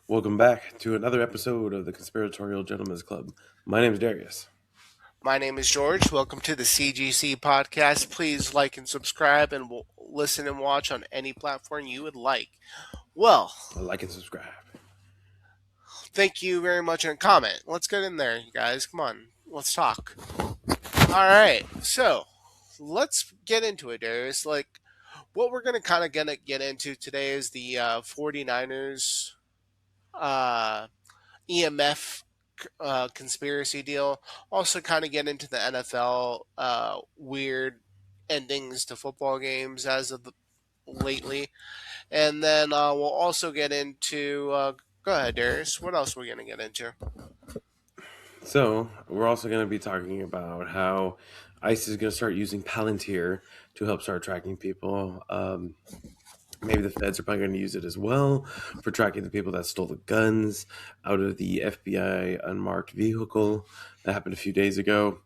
Welcome back to another episode of the Conspiratorial Gentlemen's Club. My name is Darius. My name is George. Welcome to the CGC podcast. Please like and subscribe and listen and watch on any platform you would like. Well, Like and subscribe. thank you very much and comment. Let's get in there, you guys. Come on. Let's talk. All right. So, let's get into it, Darius. What we're going to kind of get into today is the 49ers uh, EMF conspiracy deal. Also, kind of get into the NFL weird endings to football games as of lately, and then we'll also get into. Go ahead, Darius. What else are we gonna get into? So, we're also going to be talking about how ICE is going to start using Palantir to help start tracking people. Maybe the feds are probably going to use it as well for tracking the people that stole the guns out of the FBI unmarked vehicle that happened a few days ago.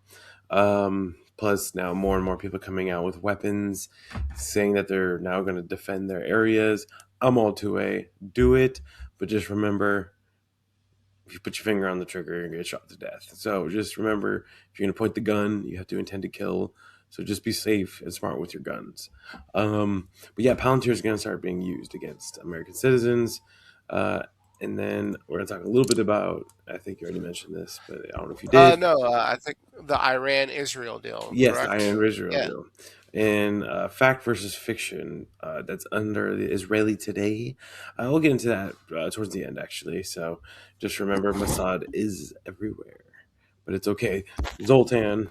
Plus, now more and more people coming out with weapons, saying that they're now going to defend their areas. I'm all to a do it, but just remember, if you put your finger on the trigger, you're going to get shot to death. So just remember, if you're going to point the gun, you have to intend to kill. So just be safe and smart with your guns. But yeah, Palantir is going to start being used against American citizens. And then we're going to talk a little bit about, I think you already mentioned this, but I don't know if you did. No, I think the Iran-Israel deal. Yes, the Correct. Iron Israel Yeah. deal. And fact versus fiction, that's under the Israeli Today. We'll get into that towards the end, actually. So just remember, Mossad is everywhere. But it's okay. Zoltan.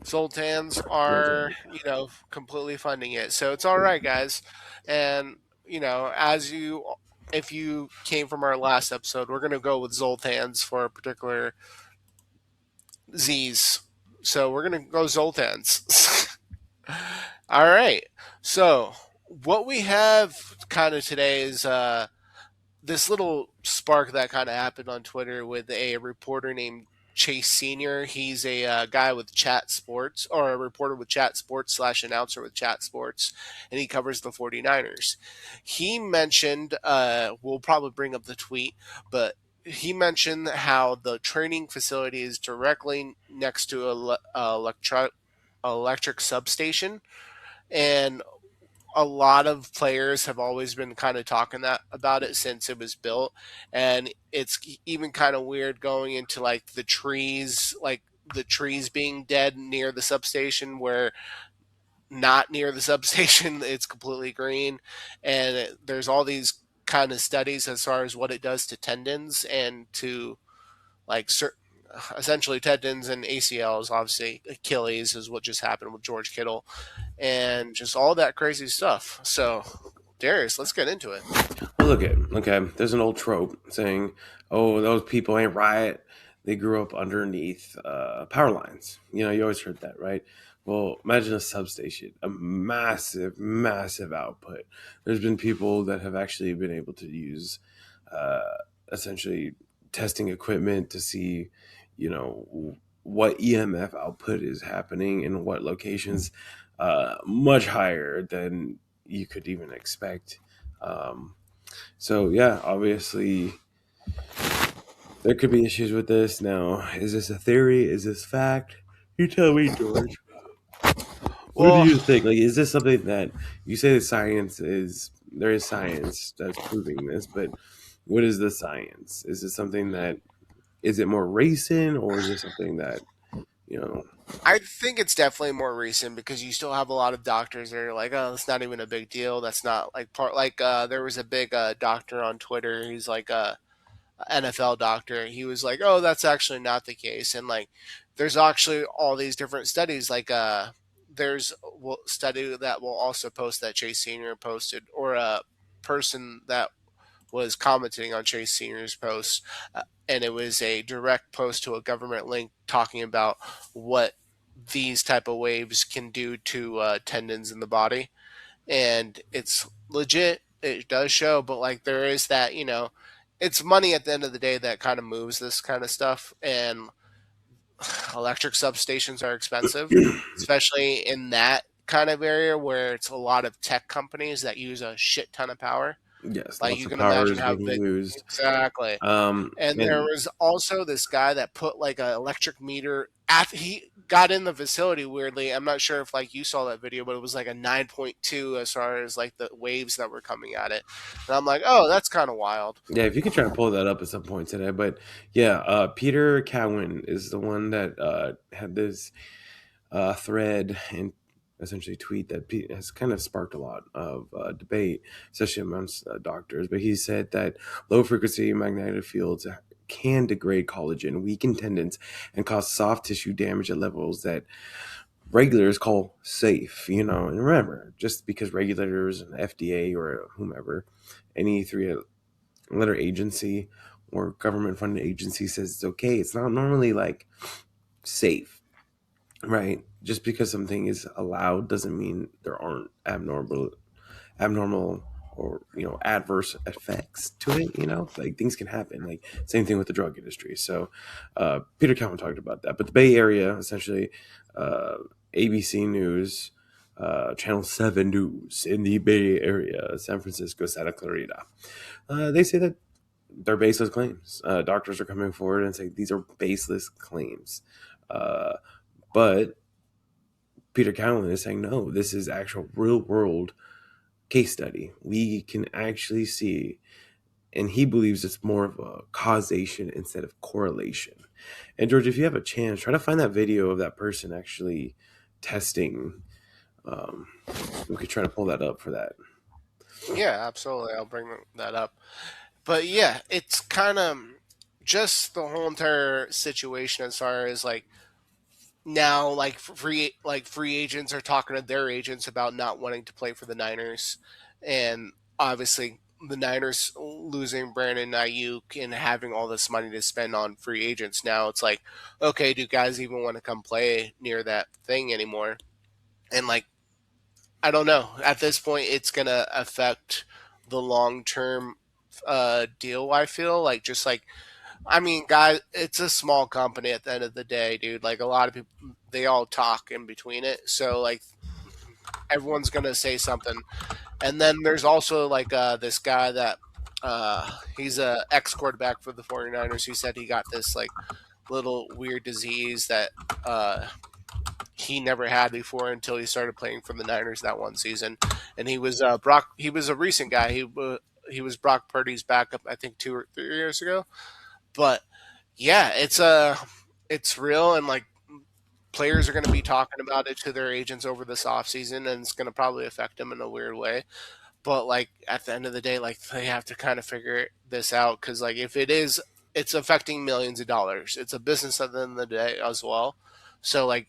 Sultans are, Zoltan. completely funding it. So it's all right, guys. And, if you came from our last episode, we're going to go with Zoltans for a particular Z's. So we're going to go Zoltans. All right. So what we have kind of today is this little spark that kind of happened on Twitter with a reporter named Chase Senior. He's a guy with Chat Sports, or a reporter with Chat Sports slash announcer with Chat Sports, and he covers the 49ers. He mentioned, we'll probably bring up the tweet, but he mentioned how the training facility is directly next to electric substation, and a lot of players have always been kind of talking that about it since it was built, and it's even kind of weird going into the trees being dead near the substation, where not near the substation it's completely green, and there's all these kind of studies as far as what it does to tendons and to like essentially tendons and ACLs. Obviously, Achilles is what just happened with George Kittle, and just all that crazy stuff. So, Darius, let's get into it. Well, look at okay. There's an old trope saying, "Oh, those people ain't right. They grew up underneath power lines." You always heard that, right? Well, imagine a substation, a massive, massive output. There's been people that have actually been able to use uh, essentially testing equipment to see, what EMF output is happening in what locations, much higher than you could even expect. Um, so yeah, obviously there could be issues with this. Now, is this a theory? Is this fact? You tell me, George. What do Well, you think? Like, is this something that you say that science is there is science that's proving this, but what is the science? Is it something that is it more recent or is it something that you know? I think it's definitely more recent because you still have a lot of doctors that are like, "Oh, it's not even a big deal. That's not like part." There was a big doctor on Twitter. He's like a NFL doctor. He was like, "Oh, that's actually not the case." And there's actually all these different studies. There's a study that will also post that Chase Senior posted, or a person that was commenting on Chase Senior's post, and it was a direct post to a government link talking about what these type of waves can do to tendons in the body, and it's legit. It does show, but there is that, it's money at the end of the day that kind of moves this kind of stuff, and electric substations are expensive, especially in that kind of area where it's a lot of tech companies that use a shit ton of power. Yes, Like lots you of can power imagine is how being big. used. Exactly. And there And was also this guy that put like an electric meter at he got in the facility weirdly. I'm not sure if like you saw that video, but it was like a 9.2 as far as like the waves that were coming at it. And I'm like, "Oh, that's kind of wild." yeah, if you can try to pull that up at some point today. But yeah, Peter Cowan is the one that had this thread and essentially tweet that has kind of sparked a lot of debate, especially amongst doctors. But he said that low frequency magnetic fields can degrade collagen, weaken tendons, and cause soft tissue damage at levels that regulators call safe. And remember, just because regulators and FDA or whomever, any three letter agency or government funded agency says it's okay, it's not normally like safe, right? Just because something is allowed doesn't mean there aren't abnormal or adverse effects to it. Like things can happen. Like same thing with the drug industry. So Peter Cowan talked about that. But the Bay Area, essentially, uh, ABC News, Channel 7 News in the Bay Area, San Francisco, Santa Clarita, they say that they're baseless claims. Doctors are coming forward and saying these are baseless claims. Uh, but Peter Cowan is saying, no, this is actual real world case study. We can actually see, and he believes it's more of a causation instead of correlation. And George, if you have a chance, try to find that video of that person actually testing. Um, we could try to pull that up for that. Yeah, absolutely. I'll bring that up. But yeah, it's kind of just the whole entire situation as far as like now free agents are talking to their agents about not wanting to play for the Niners, and obviously the Niners losing Brandon Ayuk and having all this money to spend on free agents. Now it's like, okay, do guys even want to come play near that thing anymore? And like, I don't know. At this point, it's gonna affect the long term deal. I feel like just like I mean, guys, it's a small company at the end of the day, dude. Like a lot of people, they all talk in between it. So like everyone's gonna say something. And then there's also like this guy that he's a ex quarterback for the 49ers. He said he got this like little weird disease that he never had before until he started playing for the Niners that one season. And he was Brock. He was a recent guy. He was Brock Purdy's backup, I think 2 or 3 years ago. But yeah, it's real, and like players are going to be talking about it to their agents over this offseason, and it's going to probably affect them in a weird way. But like at the end of the day, like they have to kind of figure this out because like if it is, it's affecting millions of dollars. It's a business at the end of the day as well. So like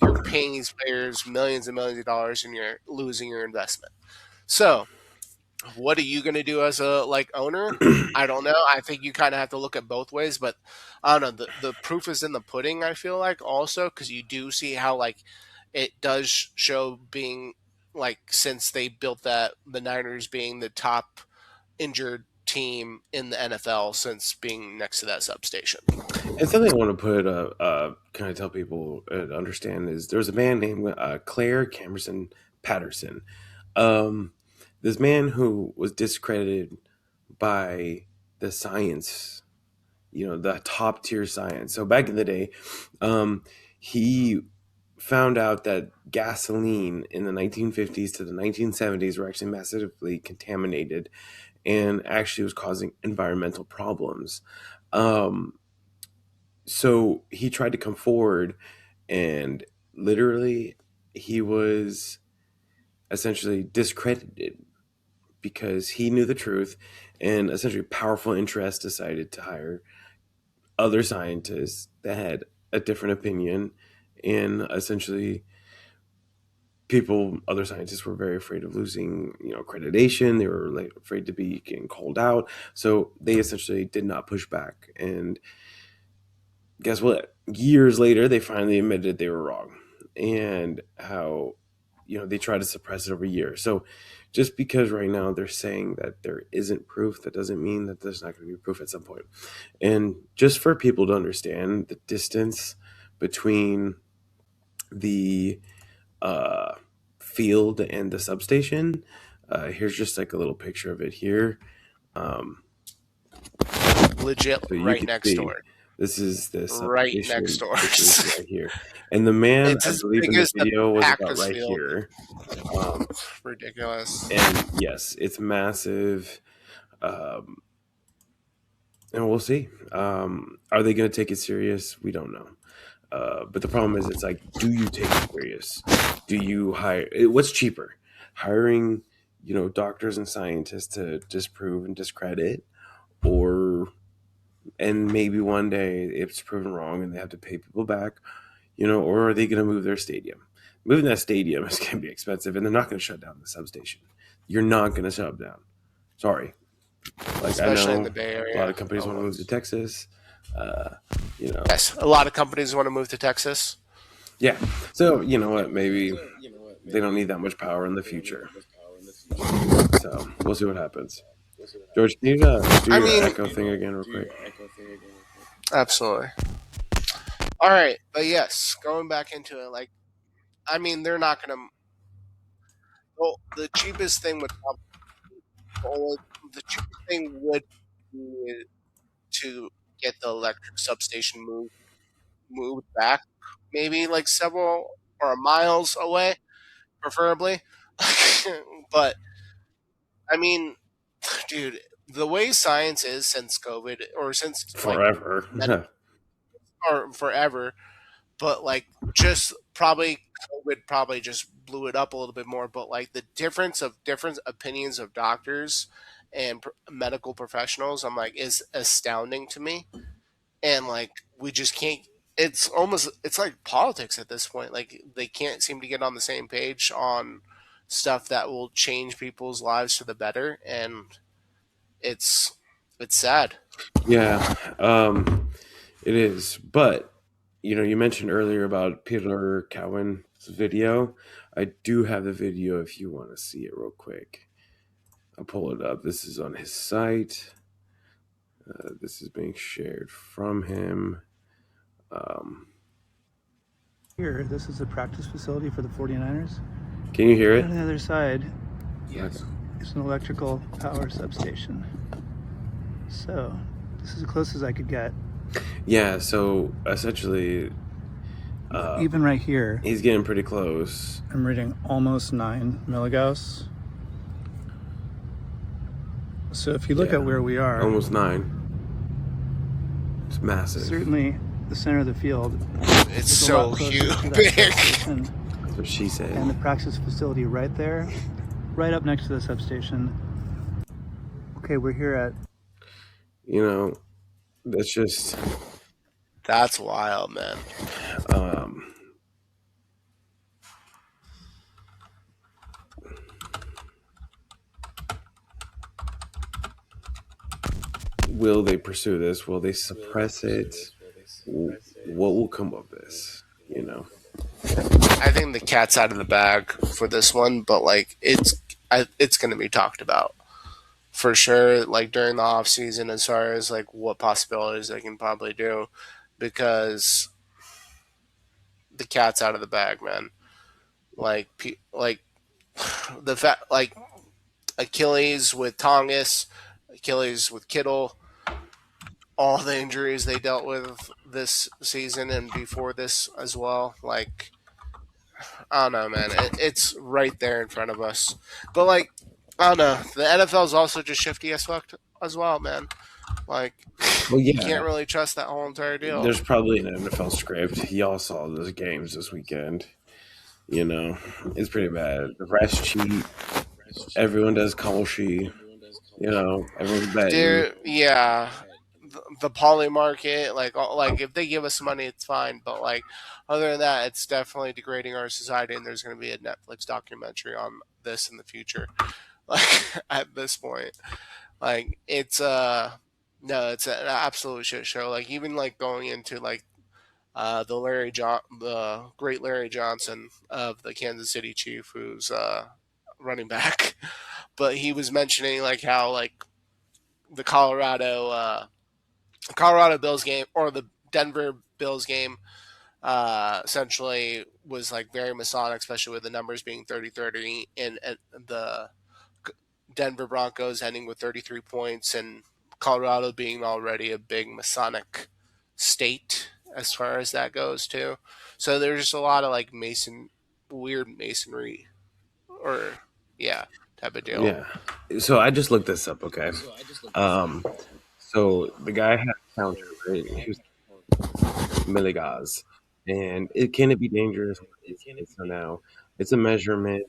you're paying these players millions and millions of dollars, and you're losing your investment. So what are you going to do as a like owner? I don't know. I think you kind of have to look at both ways, but I don't know. The proof is in the pudding. I feel like also because you do see how like it does show being like since they built that the Niners being the top injured team in the NFL since being next to that substation. And something I want to put, kind of tell people understand is there was a man named Claire Camerson Patterson. Um, this man who was discredited by the science, the top tier science. So back in the day, um, he found out that gasoline in the 1950s to the 1970s were actually massively contaminated and actually was causing environmental problems. Um, so he tried to come forward and literally he was essentially discredited because he knew the truth and essentially powerful interests decided to hire other scientists that had a different opinion and essentially other scientists were very afraid of losing accreditation. They were like afraid to be getting called out, so they essentially did not push back. And guess what, years later they finally admitted they were wrong, and how they try to suppress it over years. So just because right now they're saying that there isn't proof, that doesn't mean that there's not going to be proof at some point. And just for people to understand the distance between the uh, field and the substation. Here's just like a little picture of it here. Um, Legit so you right can next see door. this is the Right next substation. door. This is right here, and the man It's I as believe big in the as the video was about practice right field. here. Um, Ridiculous. and yes, it's massive. Um, and we'll see. Are they going to take it serious? We don't know. But the problem is, it's like, do you take it serious? Do you hire? What's cheaper, hiring, doctors and scientists to disprove and discredit, or and maybe one day it's proven wrong and they have to pay people back, or are they going to move their stadium? Moving that stadium is going to be expensive, and they're not going to shut down the substation. You're not going to shut it down. Sorry. Like I Especially in know the Bay a lot Area. of companies want to move to Texas. Uh, you know, Yes, a lot of companies want to move to Texas. yeah. So you know what? Maybe they don't need that much power in the future. So we'll see what happens. George, can you do I your mean, echo thing again, real quick? absolutely. All right, but yes, going back into it, like, I mean, they're not going to. Well, the cheapest thing would probably only the cheapest thing would be to get the electric substation moved back, maybe like several or miles away, preferably. But I mean, dude, the way science is since COVID or since like med Forever. or forever, but like just probably COVID probably just blew it up a little bit more. But like the difference of different opinions of doctors and medical professionals, I'm like, is astounding to me. And like we just can't. It's like politics at this point. Like they can't seem to get on the same page on stuff that will change people's lives for the better, and it's it's sad. Yeah, it is. But you mentioned earlier about Peter Cowan's video. I do have the video if you want to see it real quick. I'll pull it up. This is on his site. This is being shared from him. Um, Here, this is a practice facility for the 49'ers. can you hear And it? on the other side Okay. is an electrical power substation. So, this is as close as I could get. Yeah, so essentially, Even right here, he's getting pretty close. I'm reading almost 9 milligauss. So if you look Yeah, at where we are, almost 9. It's massive. certainly the center of the field It's is a lot so closer huge, to that big. substation. That's what she said. And the praxis facility right there, right up next to the substation. Okay, we're here at That's just. That's wild, man. Um, will they pursue this? Will they suppress it? What will come of this? I think the cat's out of the bag for this one, but like it's going to be talked about for sure. Like during the off season, as far as like what possibilities they can probably do, because the cat's out of the bag, man. Like the fact like Achilles with Tongus, Achilles with Kittle, all the injuries they dealt with this season and before this as well. Like I don't know, man. It's right there in front of us. But like, I don't know. The NFL is also just shifty as fuck as well, man. Like, Well, you yeah, can't really trust that whole entire deal. there's probably an NFL script. Y'all saw those games this weekend. It's pretty bad. The refs cheat. Everyone does Kalshi. Everyone's betting. Dude, yeah. The poly market, like if they give us money, it's fine. But like, other than that, it's definitely degrading our society. And there's going to be a Netflix documentary on this in the future. Like at this point, like it's no, it's an absolute shit show. Like even like going into like the great Larry Johnson of the Kansas City Chief, who's running back, but he was mentioning like how like the Colorado Bills game or the Denver Bills game essentially was like very Masonic, especially with the numbers being 30-30 and the Denver Broncos ending with 33 points and Colorado being already a big Masonic state as far as that goes too. So there's just a lot of like weird masonry or yeah, type of deal. Yeah. So I just looked this up. Okay. Um. So the guy had a counter, right? He was milligauss, and it be dangerous? What is it? So now it's a measurement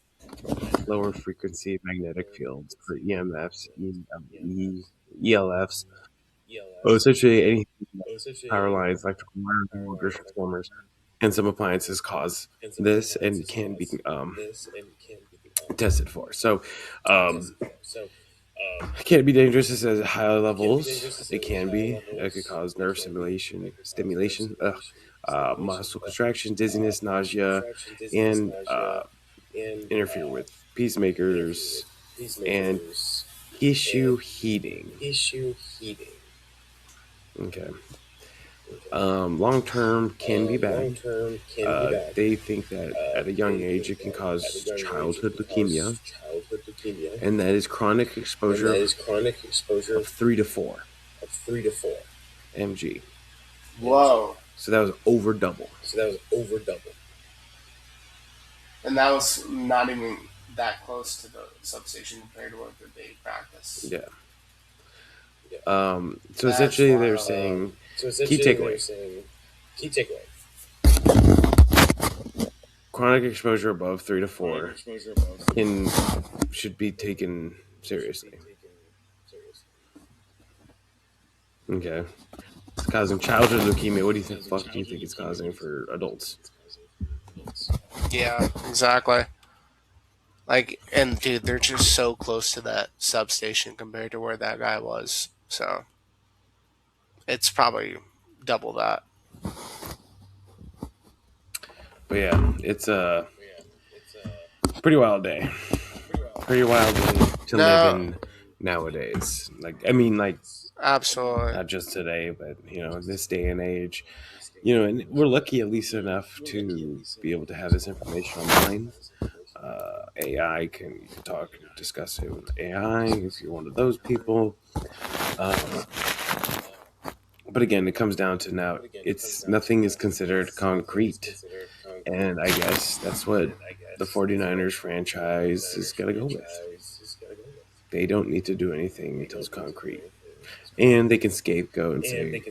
lower frequency magnetic fields for EMFs, ELFs. Oh, essentially anything like power lines, electrical wires, motors, transformers, and some appliances cause this and can be tested for. So, it can be dangerous. It says high levels. It can be. It could cause nerve stimulation, muscle contraction, dizziness, nausea, and interfere with peacemakers and tissue heating. Okay. Long term can be bad. They think that at a young age it can cause childhood leukemia, and that is chronic exposure of 3 to 4 mg. Whoa. So that was over double. And that was not even that close to the substation compared to what they practice. Yeah. So That's essentially, they're wild. saying key takeaway: chronic exposure above 3 to 4 can should be taken seriously. Okay. It's causing childhood leukemia. What do you think? Fuck, do you think it's causing for adults? Yeah, exactly. Like, and dude, they're just so close to that substation compared to where that guy was. So it's probably double that. But yeah, it's a pretty wild day. Pretty wild day to live No, in nowadays. Like, I mean, like absolutely. not just today, but this day and age. And we're lucky at least enough to be able to have this information online. AI you can discuss it with AI if you're one of those people. Um, but again, it comes down to now it's nothing is considered concrete, and I guess that's what the 49ers franchise is going to go with. They don't need to do anything until it's concrete. And they can scapegoat and say,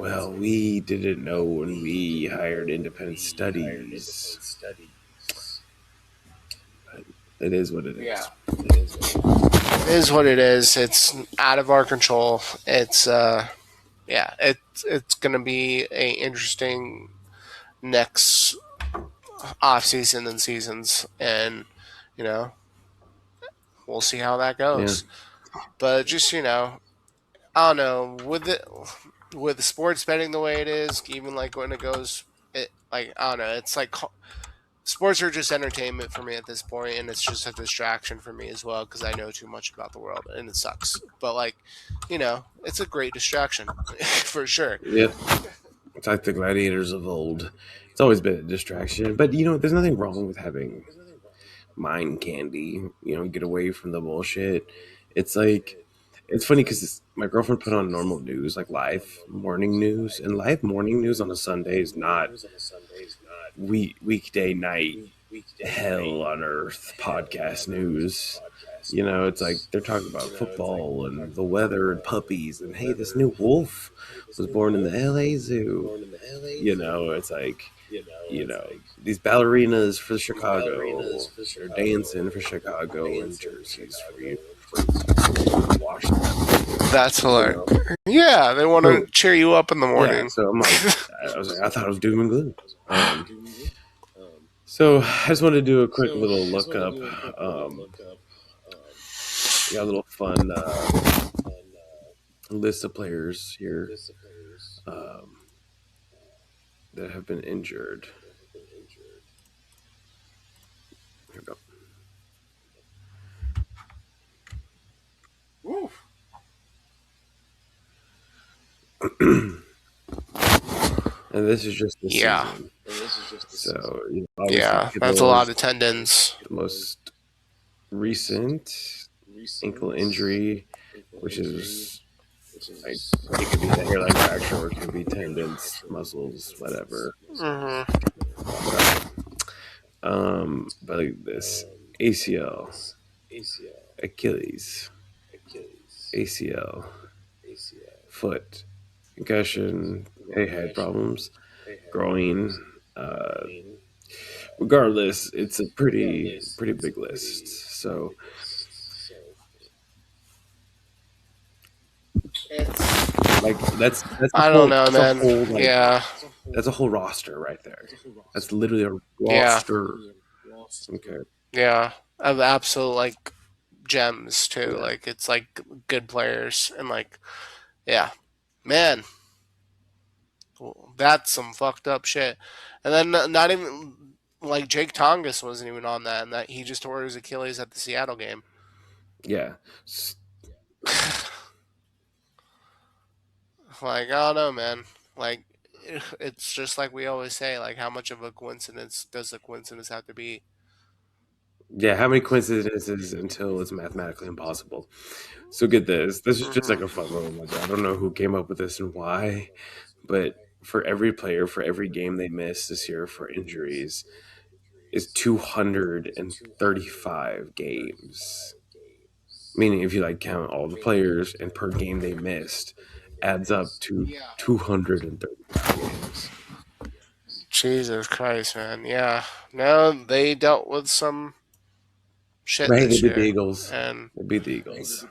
well, we didn't know when we hired independent studies. But it is what it Yeah, is. it is what it is. It's out of our control. Yeah, it's gonna be a interesting next off season and seasons, and you know we'll see how that Yeah. goes. But just I don't know with the sports betting the way it is, even like when it goes, it like I don't know, it's like sports are just entertainment for me at this point, and it's just a distraction for me as well because I know too much about the world, and it sucks. But like, it's a great distraction for sure. Yep. It's like the gladiators of old. It's always been a distraction. But, there's nothing wrong with having mind candy, get away from the bullshit. It's like, it's funny because my girlfriend put on normal news, like live morning news, and live morning news on a Sunday is not weekday night hell on earth podcast news. It's like they're talking about football and the weather and puppies and hey, this new wolf was born in the LA Zoo. It's like these ballerinas for Chicago. They're dancing for Chicago and jerseys for Washington. That's You hilarious. know, Yeah, they want to so cheer you up in the yeah, morning. so I'm like, I thought it was doom and gloom. So I just wanted to do a quick little look up. I got a little fun list of players here um, that have been injured. Here we go. And this is just this Yeah. season. So obviously Yeah, that's a Kittle lot is of tendons. the most recent ankle injury, which is like it could be a hairline fracture or it could be tendons, muscles, whatever. Hmm. Whatever. But like this ACL, Achilles, ACL, foot, concussion, head problems, growing. Uh, Regardless, it's a pretty big list. So like that's a I don't whole know, that's a man. whole like Yeah, that's a whole roster right there. That's literally a yeah, roster. Okay. yeah. Of absolute like gems too. Yeah. Like it's like good players and like yeah, man, that's some fucked up shit. And then not even like Jake Tongas wasn't even on that, and that he just tore his Achilles at the Seattle game. Yeah. Like I don't know, man. Like it's just like we always say. Like how much of a coincidence does a coincidence have to be? Yeah, how many coincidences until it's mathematically impossible? So get this. This is just like Hmm. a fun little nugget. I don't know who came up with this and why, but for every player, for every game they missed this year for injuries, is 235 games. Meaning, if you like count all the players and per game they missed, adds up to 235 games. Jesus Christ, man. Yeah. No, they dealt with some shit Right? They this beat the year, Eagles. and They beat the Eagles.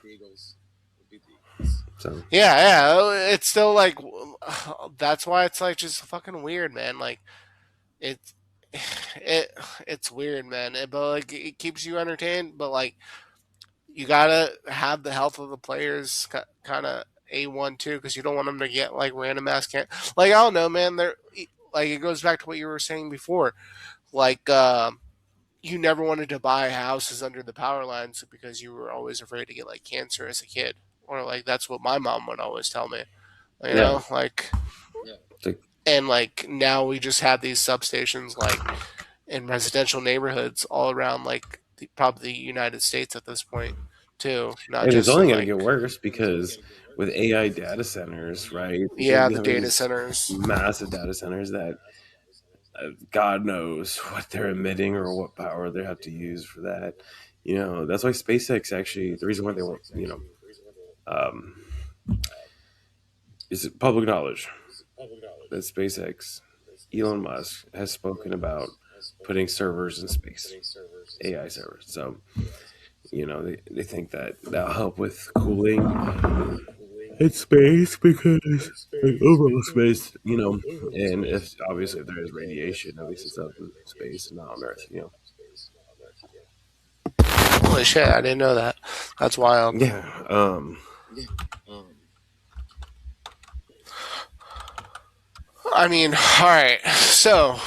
So yeah, yeah. It's still like that's why it's like just fucking weird, man. Like it's it it's weird, man. But like it keeps you entertained, but like you gotta have the health of the players kind of A1 too, because you don't want them to get like random ass can like I don't know, man. They're like it goes back to what you were saying before, like you never wanted to buy houses under the power lines because you were always afraid to get like cancer as a kid, or like that's what my mom would always tell me, you yeah, know, like it's like and like now we just have these substations like in residential neighborhoods all around like probably the United States at this point too, not and it's just only in going to get like worse because with AI data centers, right? They're going to yeah be the having data these centers. massive data centers that God knows what they're emitting or what power they have to use for that. That's why SpaceX actually, the reason why they were, um, is public knowledge that SpaceX, Elon Musk has spoken about putting servers in space, AI servers. So, they think that that'll help with cooling in space because like overall space, and if obviously if there is radiation, at least it's up in space and not on Earth. Holy shit, I didn't know that. That's wild. Yeah. I mean, all right, so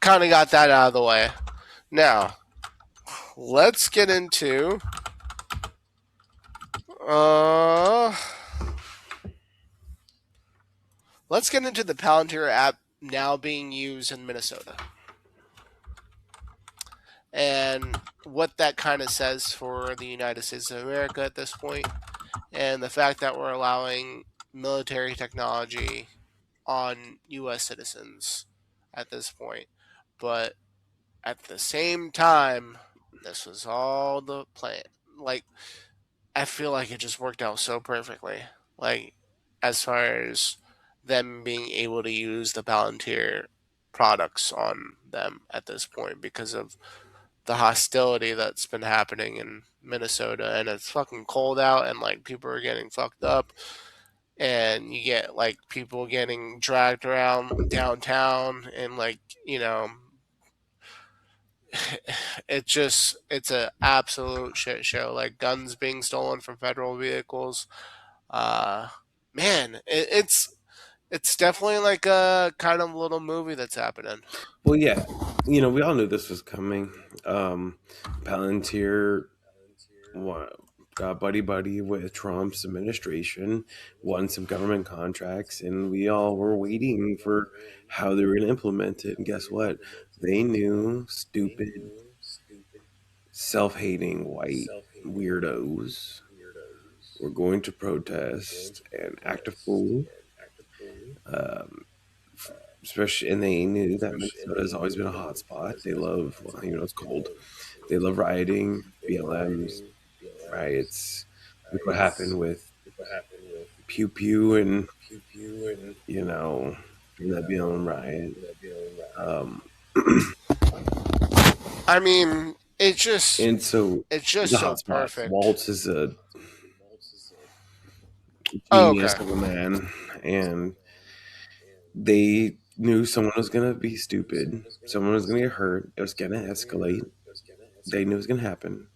kind of got that out of the way. Now let's get into uh let's get into the Palantir app now being used in Minnesota and what that kind of says for the United States of America at this point, and the fact that we're allowing military technology on U.S. citizens at this point. But at the same time, this was all the plan. Like, I feel like it just worked out so perfectly. Like, as far as them being able to use the Palantir products on them at this point because of the hostility that's been happening in Minnesota, and it's fucking cold out, and like people are getting fucked up, and you get like people getting dragged around downtown, and like it's a absolute shit show. Like guns being stolen from federal vehicles. Uh, man, it's definitely like a kind of little movie that's happening. Well, yeah. We all knew this was coming. Palantir wa- got buddy buddy with Trump's administration, won some government contracts, and we all were waiting for how they were going to implement it. And guess what? They knew stupid, self hating white weirdos were going to protest and act a fool. Um, Especially, and they knew that Minnesota has always been a hot spot. They love, well, it's cold. They love rioting, BLMs, riots. Look what happened with Pew Pew and, you know, in that BLM riot. Um, I mean, and so it's it's just a so hot spot. perfect. Waltz is a Oh, genius okay. of a man, and they knew someone was going to be stupid. Someone was going to get hurt. It was going to escalate. They knew it was going to happen.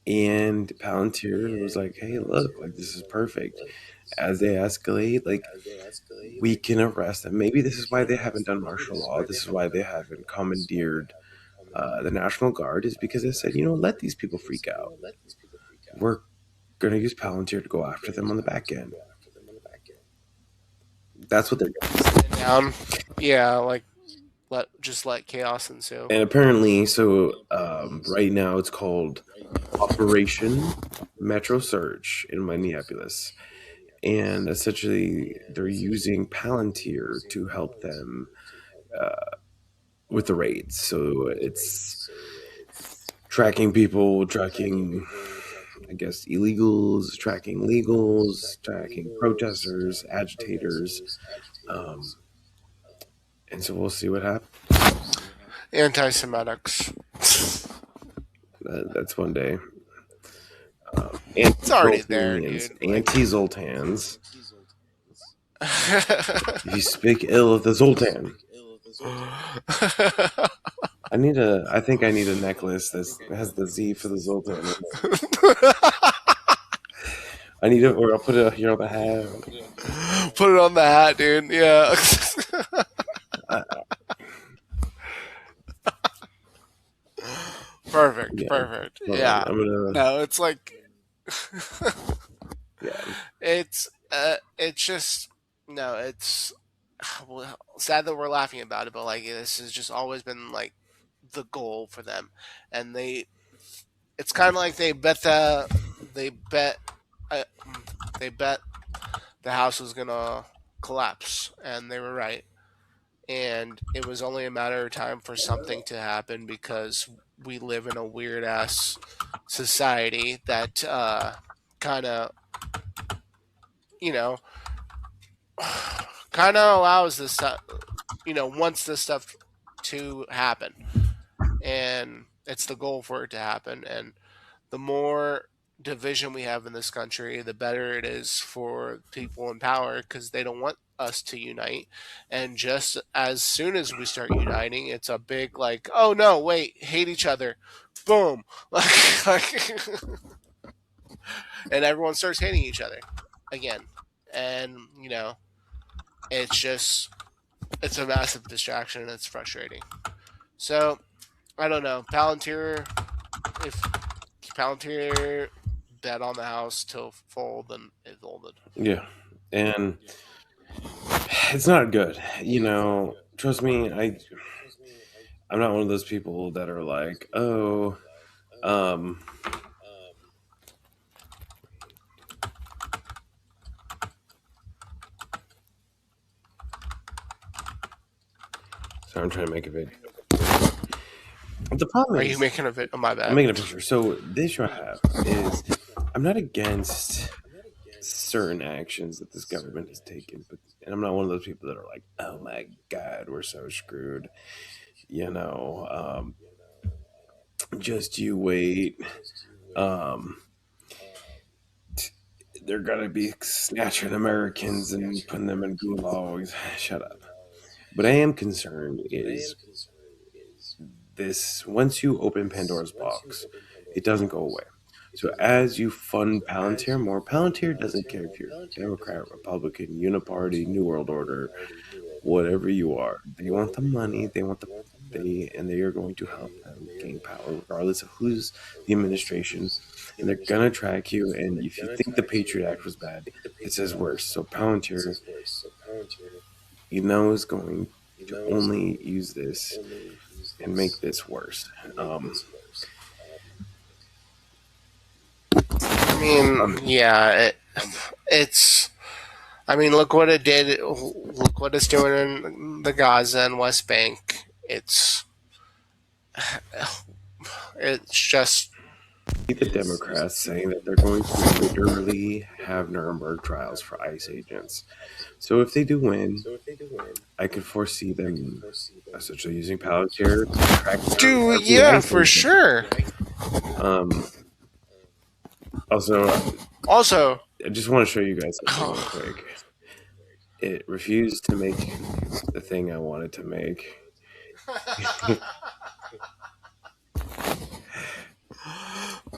And Palantir was like, hey, look, like, this is perfect. As they escalate, like, we can arrest them. Maybe this is why they haven't done martial law. This is why they haven't commandeered the National Guard, is because they said, let these people freak out. We're going to use Palantir to go after them on the back end. That's what they're going to Sit down. Yeah, like let chaos ensue. And apparently, so right now it's called Operation Metro Surge in Minneapolis. And essentially, they're using Palantir to help them with the raids. So it's tracking people, tracking, I guess, illegals, tracking legals, tracking protesters, agitators. Um, and so we'll see what happens. Anti-Semitics. That's one day. It's already there, Anti-Zoltanians, dude. Like, anti-Zoltans. If you speak ill of the Zoltan, I think I need a necklace that has the Z for the Zoltan. I need it, or I'll put it here on the hat. put it on the hat, dude. Yeah. I, Perfect. yeah, Perfect. hold on. Yeah. I'm gonna. No, it's like Yeah, it's just no, it's well, sad that we're laughing about it, but like this has just always been like the goal for them, and it's kind of like they bet uh, they bet the house was gonna collapse, and they were right. And it was only a matter of time for something to happen because we live in a weird ass society that kind of you know kind of allows this stuff, wants this stuff to happen, and it's the goal for it to happen. And the more division we have in this country, the better it is for people in power because they don't want us to unite. And just as soon as we start uniting, it's a big like, oh no, wait, hate each other, boom, like and everyone starts hating each other again. And it's just it's a massive distraction and it's frustrating. So I don't know. If Palantir bet on the house till fold, then it folded. yeah, and it's not good. Trust me. I'm not one of those people that are like, oh, um. So I'm trying to make a video. The problem Are you is, making a bit? Oh, my I'm bad. making a picture. So the issue I have is, I'm not against certain actions that this government has taken, but and I'm not one of those people that are like, oh my god, we're so screwed. You know, just you wait. Um, they're gonna be snatching Americans and putting them in gulags. Shut up. What I am concerned is this: once you open Pandora's box, it doesn't go away. So as you fund Palantir more, Palantir doesn't care if you're Democrat, Republican, Uniparty, New World Order, whatever you are. They want the money. They want they are going to help them gain power, regardless of who's the administration. And they're gonna track you. And if you think the Patriot Act was bad, it says worse. So Palantir, is going to only use this and make this worse. I mean, Um, yeah, it's. I mean, look what it did. Look what it's doing in the Gaza and West Bank. It's just the Democrats saying that they're going to literally have Nuremberg trials for ICE agents. So if they do win, I could foresee them essentially using Palantir to track down dude. every Yeah, ICE for agent. sure. Um, also, Also, I just want to show you guys something real quick. It refused to make the thing I wanted to make.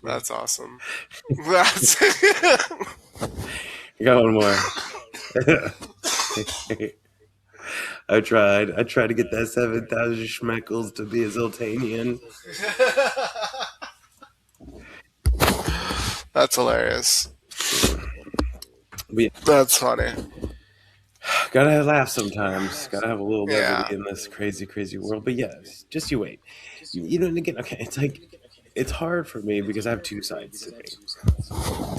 that's awesome. That's I got one more. I tried. I tried to get that 7,000 schmeckles to be a Zoltanian. that's hilarious. But yeah, That's funny. gotta laugh sometimes. Gotta have a little levity Yeah. in this crazy, crazy world. But yeah, just you wait. You know, and again, okay, it's like, it's hard for me because I have two sides to me.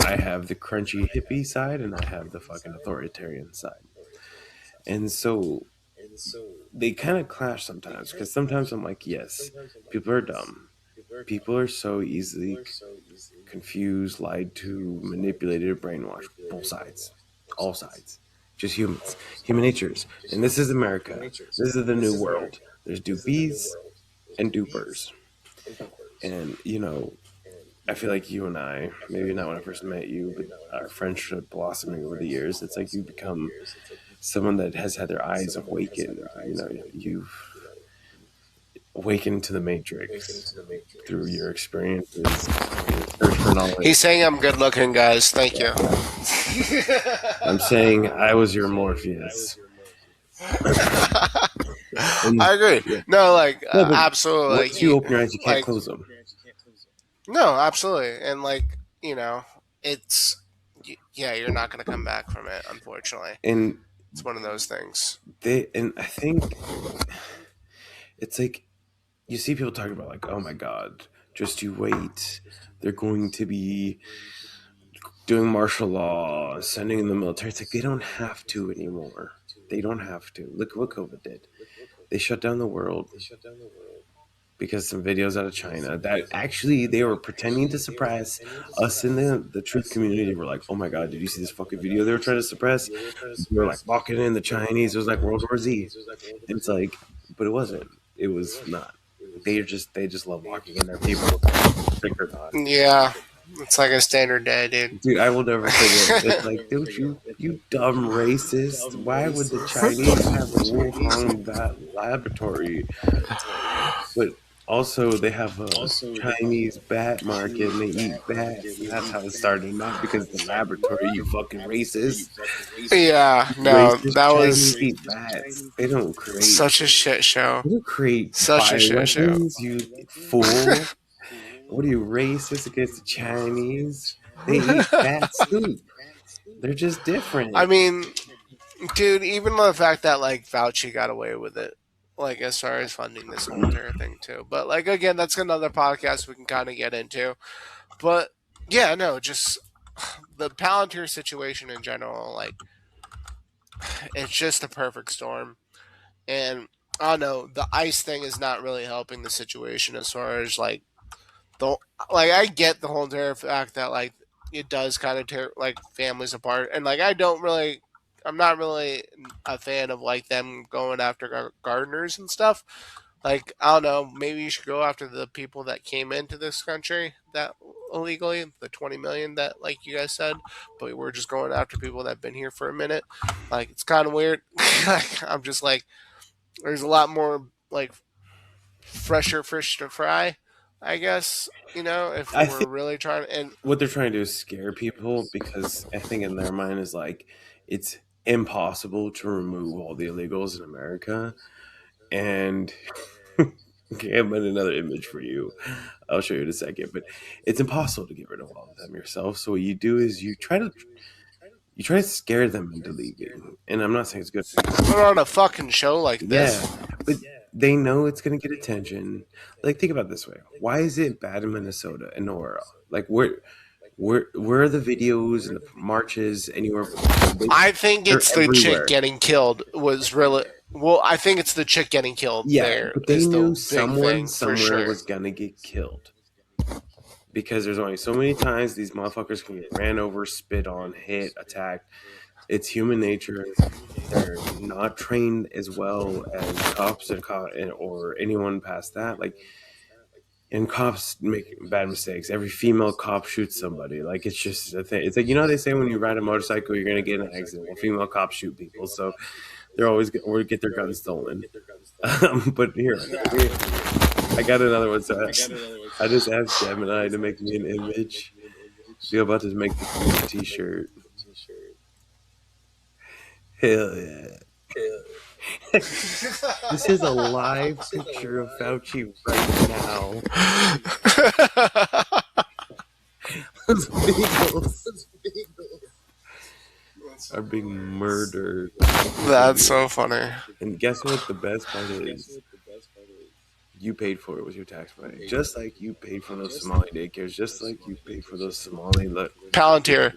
I have the crunchy hippie side and I have the fucking authoritarian side. And so they kind of clash sometimes because sometimes I'm like, yes, people are dumb. People are so easily confused, lied to, manipulated, brainwashed. Both sides, all sides, just humans, human natures. And this is America. This is the new world. There's doopies and dupers. And you know, I feel like you and I, maybe not when I first met you, but our friendship blossoming over the years, it's like you become someone that has had their eyes awakened. You know, you've awakened to the matrix through your experiences, your search for knowledge. He's saying I'm good looking, guys. Thank you. I'm saying I was your Morpheus. And I agree. yeah, No, like no, but absolutely. once you open your eyes, you can't close them. No, absolutely, and it's yeah, you're not gonna come back from it. Unfortunately, And it's one of those things. and I think it's like you see people talking about like, oh my god, just you wait, they're going to be doing martial law, sending in the military. It's like they don't have to anymore. They don't have to. Look what COVID did. They shut down the world because some videos out of China that actually they were pretending to suppress us in the truth community. Were like, oh my god, did you see this fucking video they were trying to suppress? They were like locking in the Chinese. It was like World War Z. And it's like, but it wasn't. It was not. They just love locking in their people. Think or not. Yeah, it's like a standard day, dude. Dude, I will never forget. It's like, dude, you dumb racist. Why would the Chinese have a Wuhan laboratory? But also, they have a Chinese bat market and they eat bats, and that's how it started. Not because the laboratory, you fucking racist. Yeah, no, Racist that Chinese was eat bats. They don't create. such a shit show. They don't create Such a shit show. bioweapons. You fool. What are you racist against the Chinese? They eat bat soup. They're just I different. mean, dude, even the fact that like Fauci got away with it, like as far as funding this whole entire thing too. But like again, that's another podcast we can kind of get into. But yeah, no, just the Palantir situation in general, like it's just a perfect storm. And I don't know, the ice thing is not really helping the situation as far as the like I get the whole entire fact that like it does kind of tear like families apart, and like I'm not really a fan of like them going after gardeners and stuff. Like I don't know, maybe you should go after the people that came into this country that illegally, the 20 million that like you guys said, but we're just going after people that've been here for a minute. Like it's kind of weird. Like, I'm just like, there's a lot more like fresher fish to fry, I guess. If I we're think really trying and what they're trying to do is scare people because I think in their mind is like it's impossible to remove all the illegals in America. And okay, I'm in another image for you. I'll show you in a second, but it's impossible to get rid of all of them yourself. So what you do is you try to scare them into leaving, and I'm not saying it's good. Put on a fucking show like Yeah, this. but they know it's going to get attention. Like, think about it this way: why is it bad in Minnesota and nowhere else? Like, where are the videos and the marches anywhere? I think They're it's the chick everywhere. getting killed was really well. I think it's the chick getting killed. Yeah, There but they is knew the big someone thing for somewhere sure. was going to get killed because there's only so many times these motherfuckers can get ran over, spit on, hit, attacked. It's human nature. They're not trained as well as cops or anyone past that. Like, and cops make bad mistakes. Every female cop shoots somebody. Like, it's just a thing. It's like, they say when you ride a motorcycle, you're gonna get in an accident. Well, female cops shoot people, so they're always or get their guns stolen. But here, I got another one. So I just asked Gemini to make me an image. We're about to make this into a T-shirt. Hell yeah! This is a live picture of Fauci right now. Those beagles are being murdered. That's so funny. And guess what? The best part is you paid for it with your tax money, just like you paid for those Somali daycares, just like you paid for those Somali. Palantir.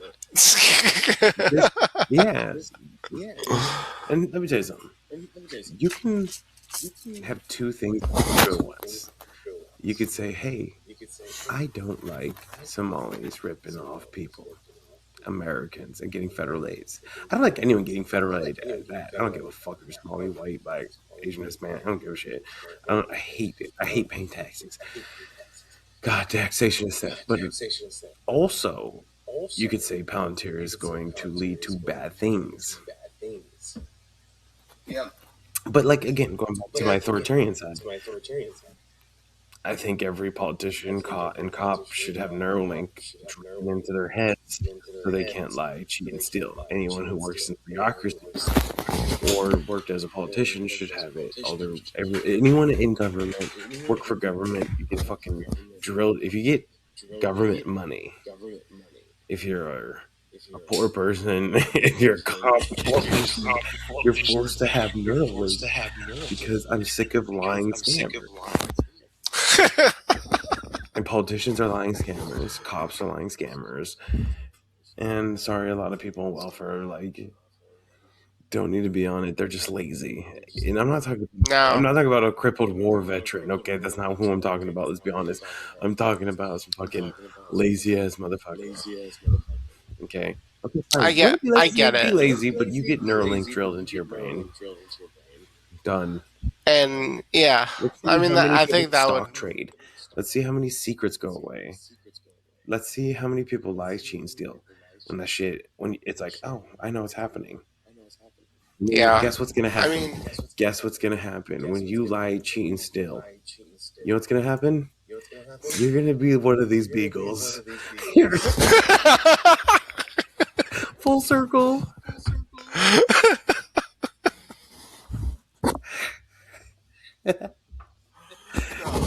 Yeah, and let me tell you something. You can have two things true at once. You could say, "Hey, I don't like Somalis ripping off people." Americans and getting federal aids. I don't like anyone getting federal aid at that. I don't give a fuck if you're Somali, white, black, Asian, Hispanic. I don't give a shit. I hate it. I hate paying taxes. God, taxation is sad. But also, you could say Palantir is going to lead to bad things. But, like, again, going back to my authoritarian side, I think every politician and cop should have Neuralink drilled into their heads so they can't lie, cheat, and steal. Anyone who works in bureaucracy or worked as a politician should have it. Anyone in government, work for government, you get fucking drilled. If you get government money, if you're a poor person, if you're a cop, politician, you're forced to have Neuralink because I'm sick of lying scammers. And politicians are lying scammers, cops are lying scammers, and sorry, a lot of people on welfare don't need to be on it. They're just lazy. And I'm not talking No. about a crippled war veteran. Okay, that's not who I'm talking about. Let's be honest. I'm talking about some fucking lazy ass motherfucker. Okay. Okay, fine. I If you want get to be I lazy, get be it. lazy, but you get Neuralink drilled into your brain. Done. And yeah, Let's I see mean how many I people think that would stock trade. Let's see how many secrets go away. Let's see how many people lie, cheat, and steal. When it's like, oh, I know what's happening. yeah. Guess what's gonna I happen? mean Guess what's gonna happen when you lie, cheat, and steal? You know what's gonna happen? You're gonna be one of these beagles. Full circle.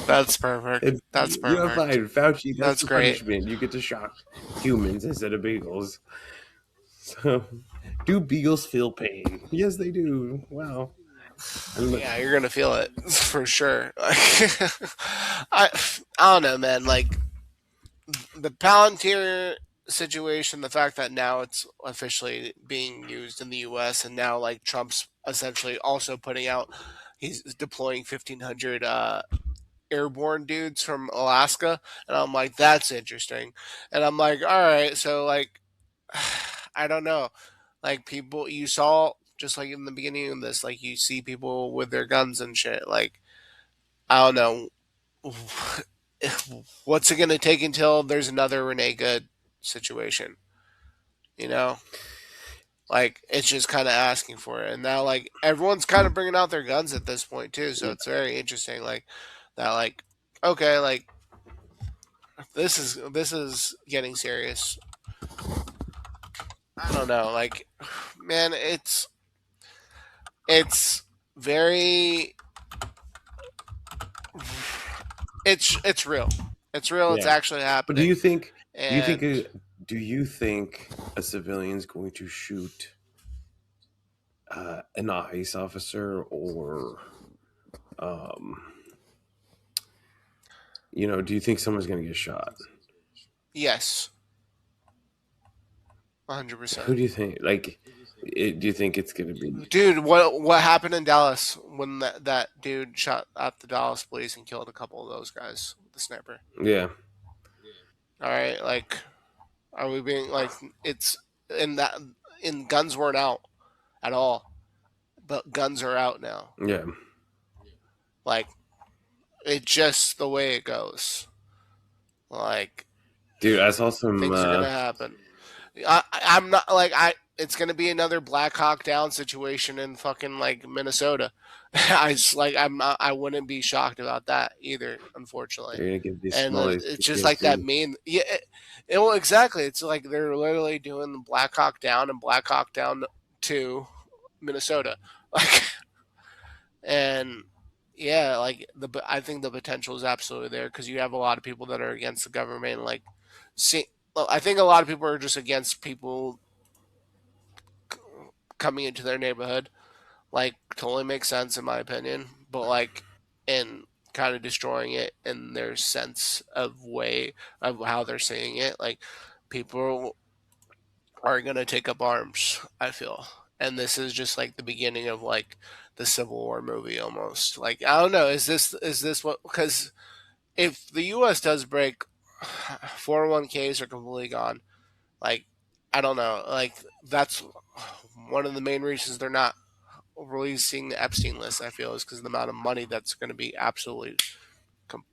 That's perfect. That's You're perfect. fine, Fauci. That's That's your great. punishment. You get to shock humans instead of beagles. So, do beagles feel pain? Yes, they do. Wow. And look, Yeah, you're gonna feel it for sure. I don't know, man. Like the Palantir situation, the fact that now it's officially being used in the U.S. and now like Trump's essentially also putting out, he's deploying 1,500 airborne dudes from Alaska, and I'm like, that's interesting. And I'm like, all right, so like, I don't know, like people you saw just like in the beginning of this, like you see people with their guns and shit. Like I don't know, what's it gonna take until there's another Renee Good situation? You know, like it's just kind of asking for it, and now like everyone's kind of bringing out their guns at this point too. So it's very interesting, like that, like okay, like this is getting serious. I don't know, like man, it's very it's real. It's real. It's yeah. actually But do happening, you think? Do you think? and Do you think a civilian is going to shoot an ICE officer, or um, do you think someone's going to get shot? Yes, Who 100%. do you think? Like, do you think it's going to be? Dude, what happened in Dallas when that dude shot at the Dallas police and killed a couple of those guys with the sniper? Yeah, All right, like, are we being like it's in that in guns weren't out at all, but guns are out now. yeah, Like, it's just the way it goes. Like, dude. I saw some. things are gonna happen. I'm not like I. It's gonna be another Black Hawk Down situation in fucking like Minnesota. I just like I'm not, I wouldn't be shocked about that either, unfortunately. They're going to give these And Somalis it's just like that PTSD. meme. Yeah, well, exactly. It's like they're literally doing the Black Hawk Down and Black Hawk Down to Minnesota, like, and yeah, like I think the potential is absolutely there because you have a lot of people that are against the government. Like, see, well, I think a lot of people are just against people coming into their neighborhood. Like, totally makes sense in my opinion, but like, and kind of destroying it in their sense of way of how they're seeing it. Like, people are gonna take up arms, I feel, and this is just like the beginning of like the Civil War movie almost. Like, I don't know, is this what? Because if the U.S. does break, 401ks are completely gone. Like, I don't know. Like, that's one of the main reasons they're not releasing the Epstein list. I feel is because the amount of money that's going to be absolutely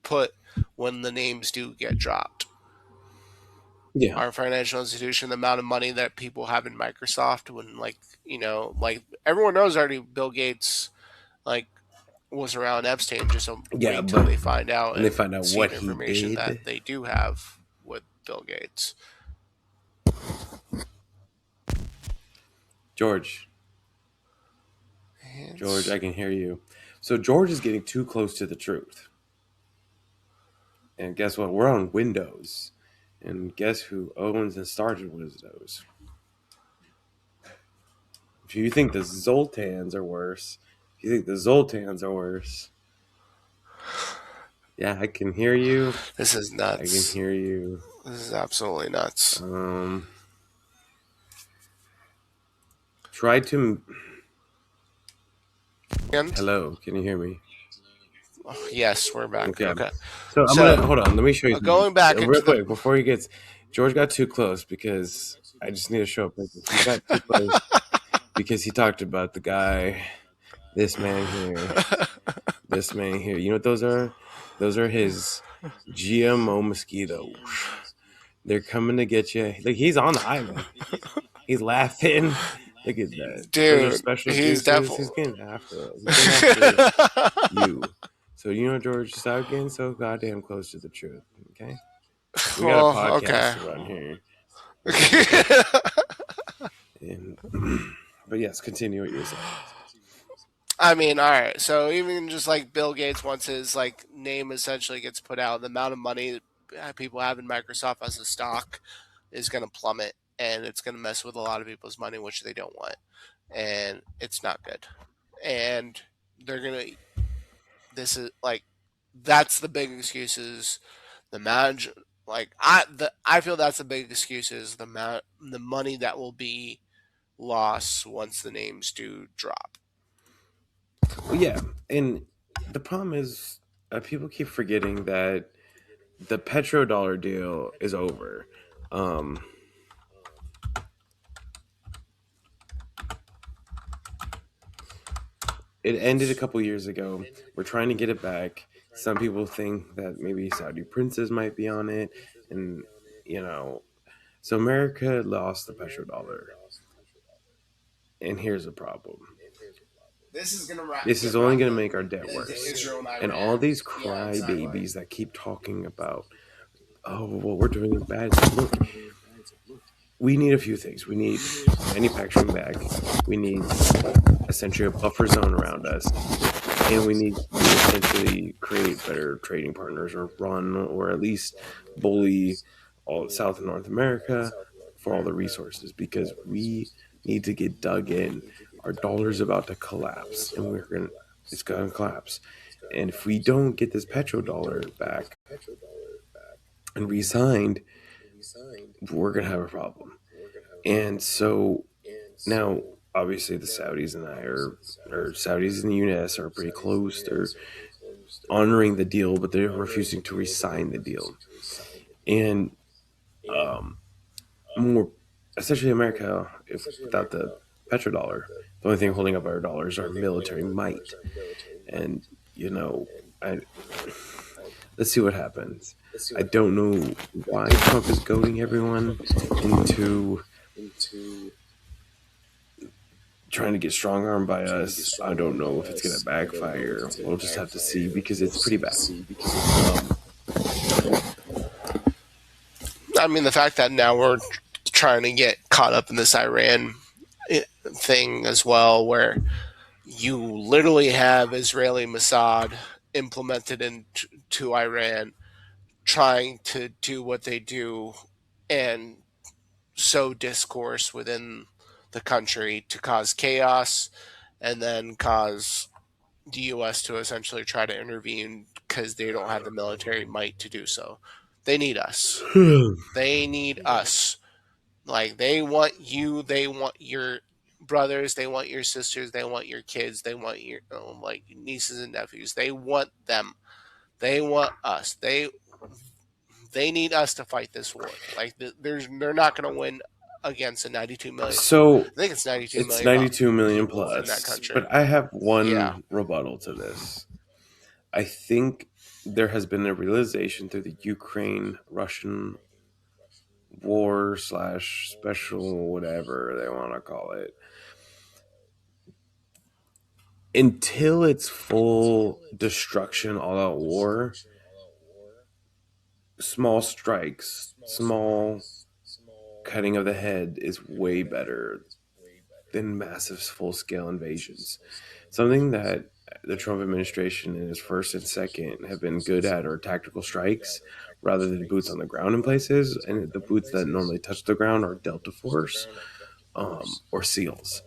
put when the names do get dropped. Yeah, Our financial institution, the amount of money that people have in Microsoft, when like like everyone knows already, Bill Gates like was around Epstein. Just yeah, wait till but they find out when they and find out see what the he information that did, they do have with Bill Gates. George, George, It's I can hear you. So George is getting too close to the truth. And guess what? We're on Windows. And guess who owns and started Windows? If you think the Zoltans are worse, if you think the Zoltans are worse, yeah, I can hear you. this is I can nuts. hear you. This is absolutely nuts. Um, try to. And Hello, can you hear me? oh, yes, we're back. Okay. Okay, So I'm gonna so hold on. Let me show you something going back real into the quick before he gets. George got too close because I just need to show up. He got too close because he talked about the guy, this man here, this man here. You know what those are? Those are his GMO mosquitoes. They're coming to get you. Like, he's on the island. He's laughing. Look at that. Those are dude. special He's juices. He's definitely. getting after us. He's getting after you. So George, stop getting so goddamn close to the truth. Okay, we got a Well, podcast okay. to run here. Okay, Okay. and but yes, continue what you're saying. I mean, all right. So even just like Bill Gates, once his like name essentially gets put out, the amount of money people have in Microsoft as a stock is going to plummet, and it's going to mess with a lot of people's money, which they don't want, and it's not good. And they're gonna. This is like, that's the big excuses. The manage like I feel that's the big excuse is the money that will be lost once the names do drop. Well, yeah, and the problem is people keep forgetting that the petrodollar deal is over. Um, it ended a couple years ago. We're trying to get it back. Some people think that maybe Saudi princes might be on it, and you know, so America lost the petrodollar. And here's the problem: This is gonna this is get only wrapped going to up make our debt into worse. Israel and And all Iran. these Yeah, exactly. crybabies that keep talking about, oh, well, we're doing it bad. It's like, look, we need a few things. We need manufacturing back. We need essentially a buffer zone around us. And we need to essentially create better trading partners, or run, or at least bully all of South and North America for all the resources because we need to get dug in. Our dollar's about to collapse, and it's going to collapse. And if we don't get this petrodollar back and re-signed, we're going to have a problem. And so now, obviously, the Saudis and or Saudis and the US are pretty close. They're honoring the deal, but they're refusing to re-sign the deal. And um, more, essentially, America, if without the petrodollar, the only thing holding up our dollars are military might. And you know, I let's see what happens. I don't know why Trump is goading everyone into trying to get strong armed by us. I don't know if it's going to backfire. We'll just have to see because it's pretty bad. Um, I mean, the fact that now we're trying to get caught up in this Iran thing as well, where you literally have Israeli Mossad implemented into Iran trying to do what they do and sow discourse within the country to cause chaos and then cause the U.S. to essentially try to intervene because they don't have the military might to do so. They need us. They need us. Like, they want you, they want your brothers, they want your sisters, they want your kids, they want your like nieces and nephews. They want them. They want us. They need us to fight this war. Like, they're not going to win against a 92 million. so I think it's 92 it's million 92 million people in that plus, country. but I have Yeah. one rebuttal to this. I think there has been a realization through the Ukraine Russian war slash special whatever they want to call it. Until it's full destruction, all out war, small strikes, small cutting of the head is way better than massive full scale invasions. Something that the Trump administration in his first and second have been good at are tactical strikes rather than boots on the ground in places. And the boots that normally touch the ground are Delta Force or SEALs.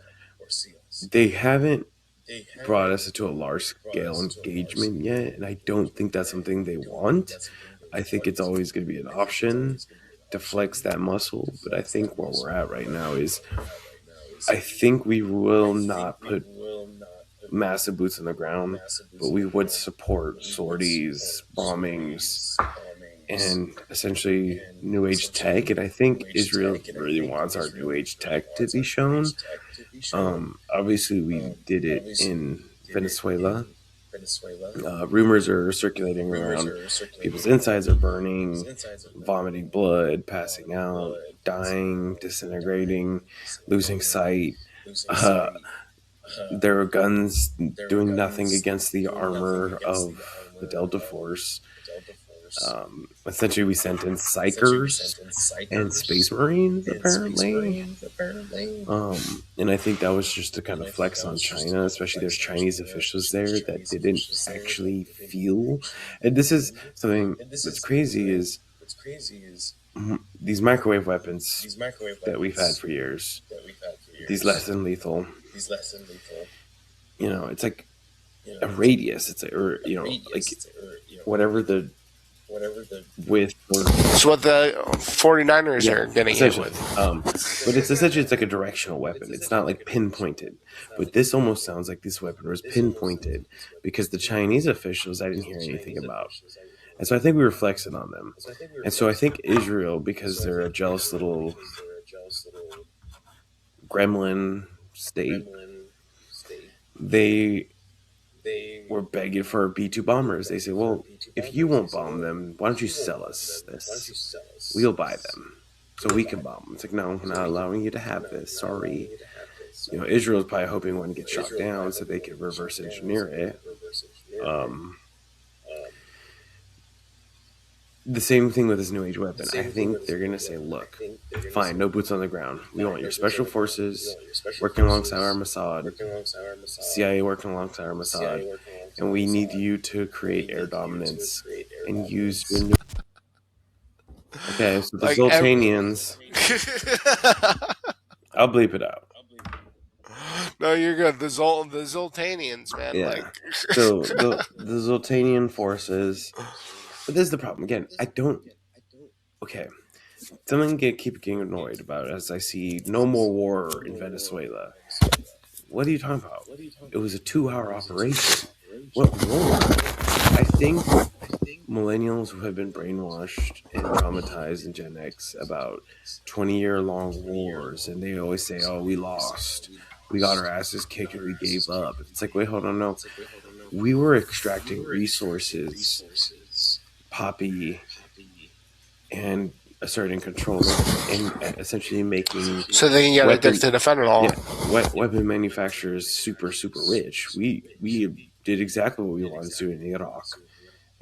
They haven't brought us into a large scale engagement yet, and I don't think that's something they want. I think it's always going to be an option to flex that muscle, but I think where we're at right now is I think we will not put massive boots on the ground, but we would support sorties, bombings, and essentially new age tech. And I think Israel really wants our new age tech to be shown. Obviously, we did it in Venezuela. Rumors are circulating around people's insides are burning, vomiting blood, passing out, dying, disintegrating, losing sight. Uh, there are guns doing nothing against the armor of the Delta Force. Essentially, we sent in psychers and space marines, apparently. And I think that was just to kind of flex on China, especially there's Chinese officials there that didn't actually feel. And this is something that's crazy is these microwave weapons that we've had for years, these less than lethal, it's like a radius. It's like whatever the with It's what the 49ers are getting hit with. But it's essentially it's like a directional weapon. It's not like pinpointed. But this almost sounds like this weapon was pinpointed because the Chinese officials I didn't hear anything about. And so I think we were flexing on them. And so I think Israel, because they're a jealous little gremlin state, they were begging for B-2 bombers. They said, well, if you won't bomb them, why don't you sell us this? We'll buy them so we can bomb them. It's like, no, we're not allowing you to have this. Sorry. Israel's probably hoping one gets shot down so they can reverse engineer it. The same thing with this new age weapon. I think they're going to say, look, fine, no boots on the ground. We want your special forces working alongside our Mossad, CIA working alongside our Mossad, and we need you to create air dominance and use your Okay, so the like Zoltanians, I'll bleep it out. no, you're good. The Zoltanians, man. Like Yeah. So the Zoltanian forces, but this is the problem. Again, I don't. Okay, something keep getting annoyed about as I see no more war in Venezuela. What are you talking about? It was a 2-hour operation. What war? I think millennials who have been brainwashed and traumatized in Gen X about 20-year long wars, and they always say, "Oh, we lost, we got our asses kicked, and we gave up." It's like, wait, hold on, no, we were extracting resources, poppy, and asserting control and essentially making so they can get weapon, addicted to fentanyl. yeah, weapon manufacturers super rich. We did exactly what we wanted to do in Iraq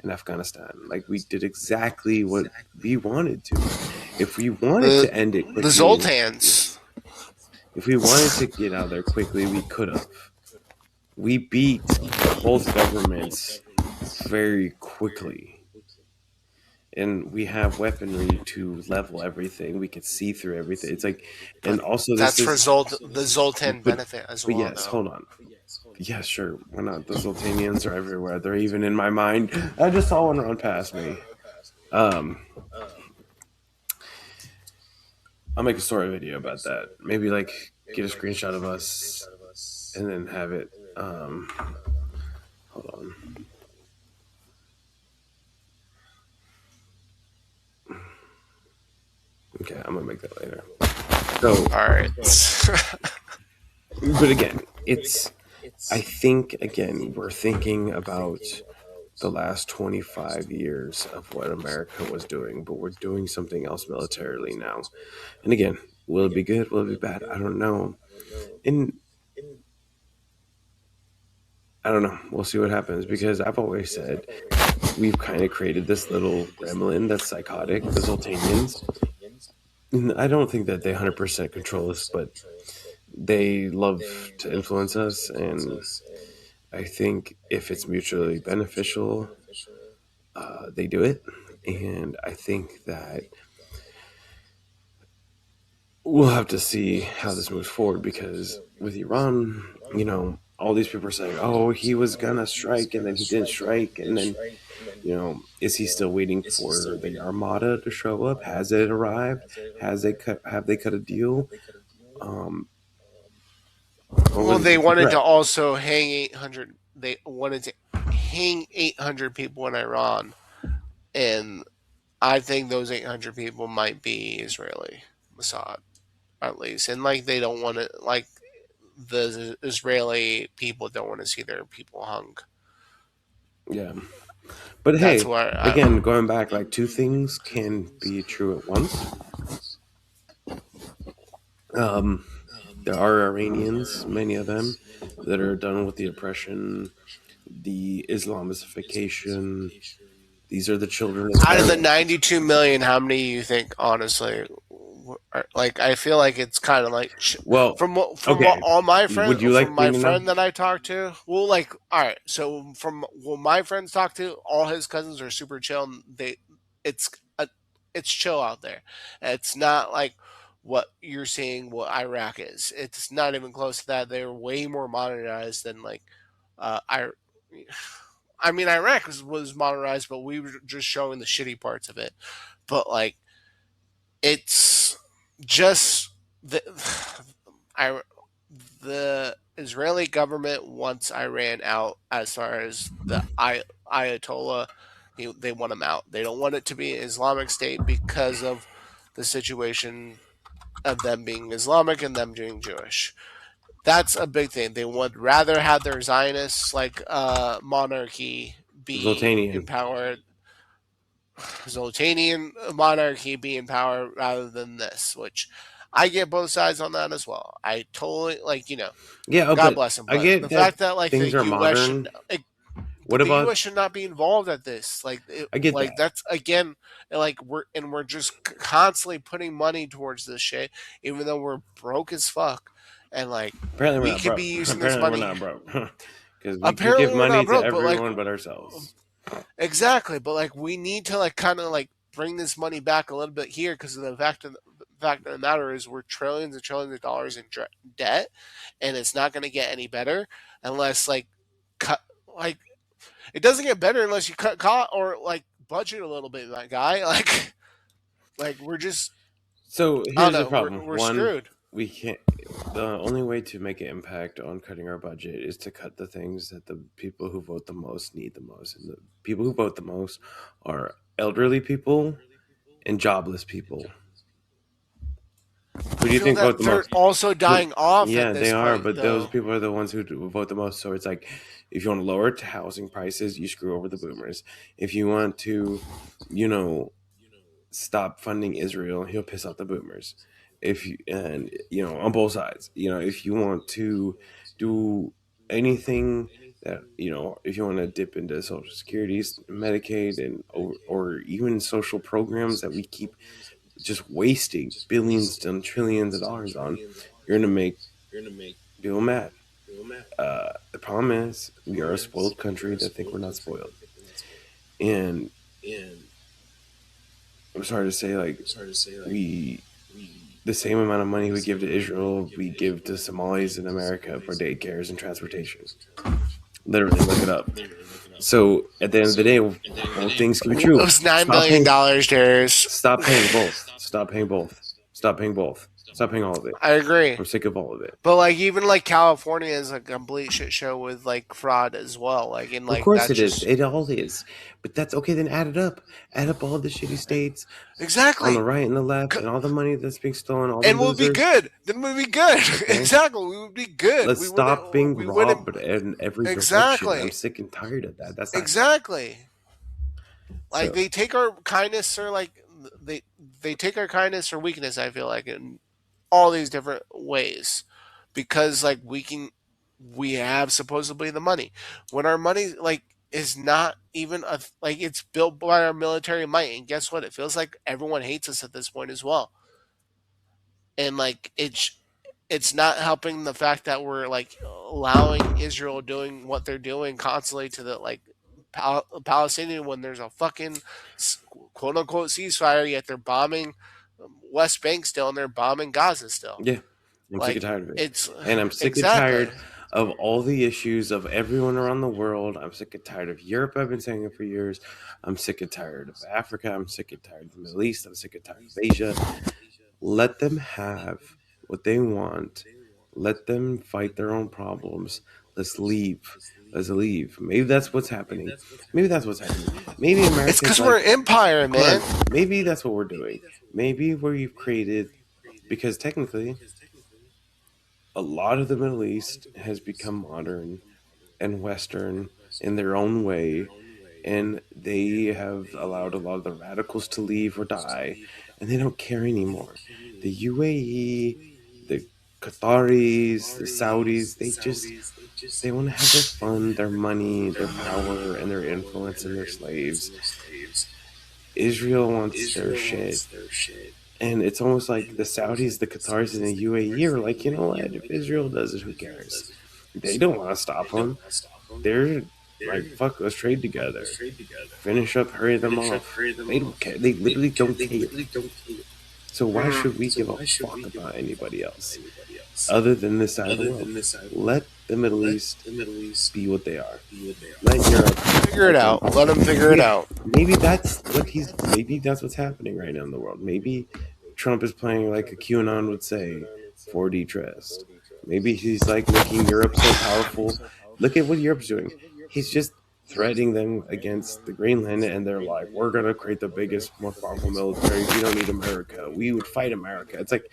and Afghanistan. Like we did exactly what we wanted to. If we wanted The to end it the quickly, Zoltans. yes. If we wanted to get out of there quickly, we could have. We beat both governments very quickly. And we have weaponry to level everything. We can see through everything. It's like, and But also this that's for is, the Zoltan but benefit as but well, yes, though. hold on. Yeah, sure. Why not? The Zoltanians are everywhere. They're even in my mind. I just saw one run past me. Um, I'll make a story video about that. Maybe like get a screenshot of us and then have it. Hold on. Okay, I'm gonna make that later. So, All right. but again, it's. I think again we're thinking about the last 25 years of what America was doing, but we're doing something else militarily now. And again, will it be good? Will it be bad? I don't know. And I don't know. We'll see what happens because I've always said we've kind of created this little gremlin that's psychotic, the Zoltanians. And I don't think that they 100% control us, but they love to influence us. And I think if it's mutually beneficial, they do it. And I think that we'll have to see how this moves forward because with Iran, all these people are saying, oh, he was going to strike and then he didn't strike. And then, is he still waiting for the Armada to show up? Has it arrived? Have they cut a deal? Um, or Well, was it they just a wanted to threat? also hang 800. They wanted to hang 800 people in Iran, and I think those 800 people might be Israeli Mossad, at least. And like they don't want to, like the Israeli people don't want to see their people hung. Yeah. But That's hey, why again, going back, like two things can be true at once. Um, there are Iranians, many of them, that are done with the oppression, the Islamicification. These are the children of out of the terror. 92 million, how many do you think, honestly, like I feel like it's kind of like Well, from okay. all my Would friends you from like me my to know? friend that I talked to. Well, like all right, so from what my friends talk to, all his cousins are super chill. And it's a, it's chill out there. It's not like what you're seeing what Iraq is. It's not even close to that. They're way more modernized than like I. I mean, Iraq was modernized, but we were just showing the shitty parts of it. But like, it's just the I, the Israeli government wants Iran out as far as the Ayatollah. They want him out. They don't want it to be an Islamic State because of the situation of them being Islamic and them being Jewish. That's a big thing. They would rather have their Zionist monarchy be in Zoltanian. power, Zoltanian monarchy be in power rather than this, which I get both sides on that as well. I totally Yeah, oh, God but bless him, I but get the that fact that like the things are U.S. should, modern. What but the about? U.S. should not be involved at this. I get Like that. that's again, like we're just constantly putting money towards this shit, even though we're broke as fuck, and like Apparently, we're we not could broke. be using this Apparently, we're money. not broke because we can give Apparently, we're money not to broke, but like everyone but ourselves. exactly, but like we need to like kind of like bring this money back a little bit here because of the fact of the matter is we're trillions and trillions of dollars in debt, and it's not going to get any better unless cut like it doesn't get better unless you cut cost or budget a little bit, my guy. Like we're just So I don't here's the know, problem. we're One, screwed. we can't. The only way to make an impact on cutting our budget is to cut the things that the people who vote the most need the most, and the people who vote the most are elderly people and jobless people. I Who do you feel think vote that the they're most? also Who? dying off at Yeah, they this are, point, but those though. people are the ones who vote the most. So it's like, if you want to lower housing prices, you screw over the boomers. If you want to, you know, stop funding Israel, he'll piss off the boomers. If you and on both sides, if you want to do anything that if you want to dip into Social Security, Medicaid, and or even social programs that we keep just wasting billions and trillions of dollars on, you're gonna make people mad. The problem is we are a spoiled country that think we're not spoiled, and I'm sorry to say, like, we the same amount of money we give to Israel, we give to Somalis in America for daycares and transportation. Literally, look it up. So at the end of the day, both things can be true. Those $9 billion, Darius. Stop paying both. Stop paying both. Stop paying both. Stop paying all of it. I agree. I'm sick of all of it. But even California is a complete shit show with fraud as well. Of course That's it is. just It all is. But that's okay. Then add it up. Add up all the shitty states on the exactly, right and the left, and all the money that's being stolen, all the and we'll be losers. good. Then we'll be good. Okay. Exactly, we would be good. Let's stop being We wouldn't. robbed in every direction. I'm Exactly. sick and tired of that. That's not Exactly. so. They take our kindness or they they take our kindness or weakness. I feel like in all these different ways, because we have supposedly the money when our money is not even it's built by our military might, and guess what? It feels like everyone hates us at this point as well, and it's not helping the fact that we're allowing Israel doing what they're doing constantly to the Palestinian when there's a fucking quote unquote ceasefire, yet they're bombing West Bank still and they're bombing Gaza still. Yeah, I'm sick and tired of it. It's And I'm sick and exactly. tired of all the issues of everyone around the world. I'm sick and tired of Europe. I've been saying it for years. I'm sick and tired of Africa. I'm sick and tired of the Middle East. I'm sick and tired of Asia. Let them have what they want. Let them fight their own problems. Let's leave. Let's leave. Maybe that's what's happening. Maybe that's what's happening. Maybe It's America's because we're an empire, hold man. on. Maybe that's what we're doing. Maybe we've created, because technically, a lot of the Middle East has become modern and Western in their own way, and they have allowed a lot of the radicals to leave or die, and they don't care anymore. The UAE, the Qataris, the Saudis, they want to have their fun, their money, their power, and their influence and their slaves. Israel wants their shit. And it's almost like the Saudis, the Qataris, and the UAE are like, you know what? If Israel does it, who cares? They don't want to stop them. They're like, fuck, let's trade together. Finish up, hurry them off. They don't care. They literally don't care. So why should we give a fuck about anybody else other than this side of the world? Let the Middle East be what they are. Let Europe Figure it out. Let them figure it out. Maybe that's what's happening right now in the world. Maybe Trump is playing like a QAnon would say, 4D trust. Maybe he's like making Europe so powerful. Look at what Europe's doing. He's just threatening them against the Greenland, and they're like, we're gonna create the biggest, most powerful military. We don't need America. We would fight America. It's like,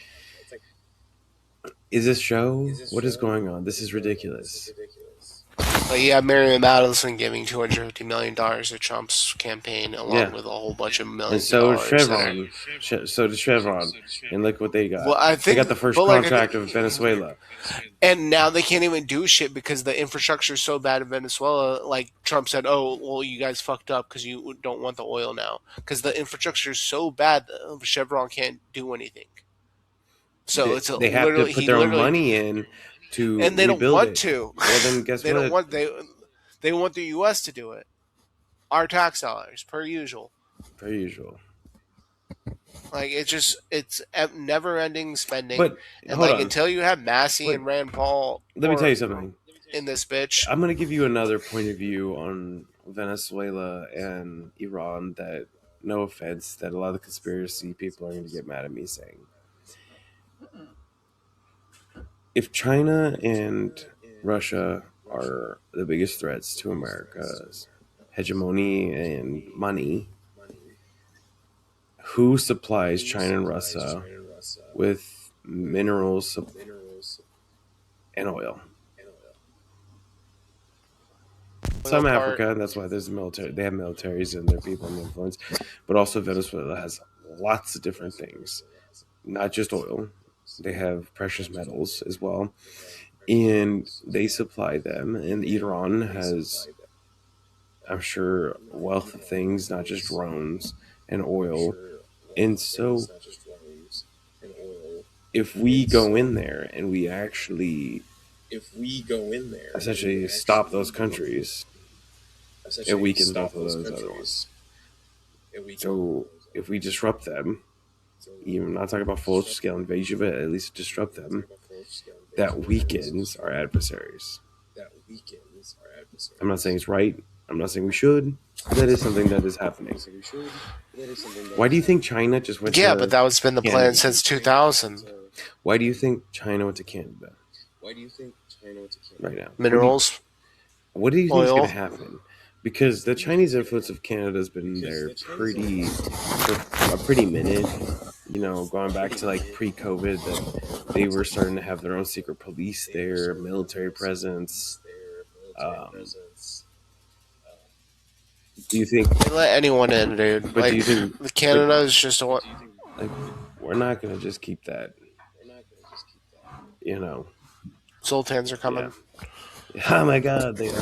is this show? What is going on? This is ridiculous. But yeah, Miriam Adelson giving $250 to Trump's campaign, along with a whole bunch of And millions so of does dollars. Chevron. So does Chevron. And look what they got. Well, I They think got the first but, like, I contract think- of Venezuela. And now they can't even do shit because the infrastructure is so bad in Venezuela. Like Trump said, "Oh, well, you guys fucked up because you don't want the oil now because the infrastructure is so bad that Chevron can't do anything." So it's They have to put their own money in to and they don't rebuild want it. to. Well, then guess They what? don't want they want the U.S. to do it. Our tax dollars, per usual. Per usual. Like it's never ending spending, But and hold like on. until you have Massey But and Rand Paul let me tell or you something. in this bitch. I'm going to give you another point of view on Venezuela and Iran that, no offense, that a lot of the conspiracy people are going to get mad at me saying. If China and Russia are the biggest threats to America's hegemony and money, who supplies China and Russia with minerals and oil? Oil Some part. Africa, that's why there's military. They have militaries and their people and influence, but also Venezuela has lots of different things, not just oil. They have precious metals as well, and they supply them. And Iran has, I'm sure, a wealth of things, not just drones and oil. And so, if we go in there and we actually essentially stop those countries, it weakens both of those other ones. So, if we disrupt them, even I'm not talking about full scale invasion, but at least disrupt them, that weakens our adversaries. I'm not saying it's right. I'm not saying we should. That is something that is happening. Why do you think China just went Yeah, but to that was been the plan Canada? since 2000. Why do you think China went to Canada right now? Minerals, What do you think is going oil. to happen? Because the Chinese influence of Canada has been there for a pretty minute. You know, going back to like pre-COVID, that they were starting to have their own secret police there, military presence. Um, do you think? They let anyone in, dude. But do Like you think? But Canada is just a like, we're not going to just keep that. You know, sultans are yeah. coming. Oh my God, they are.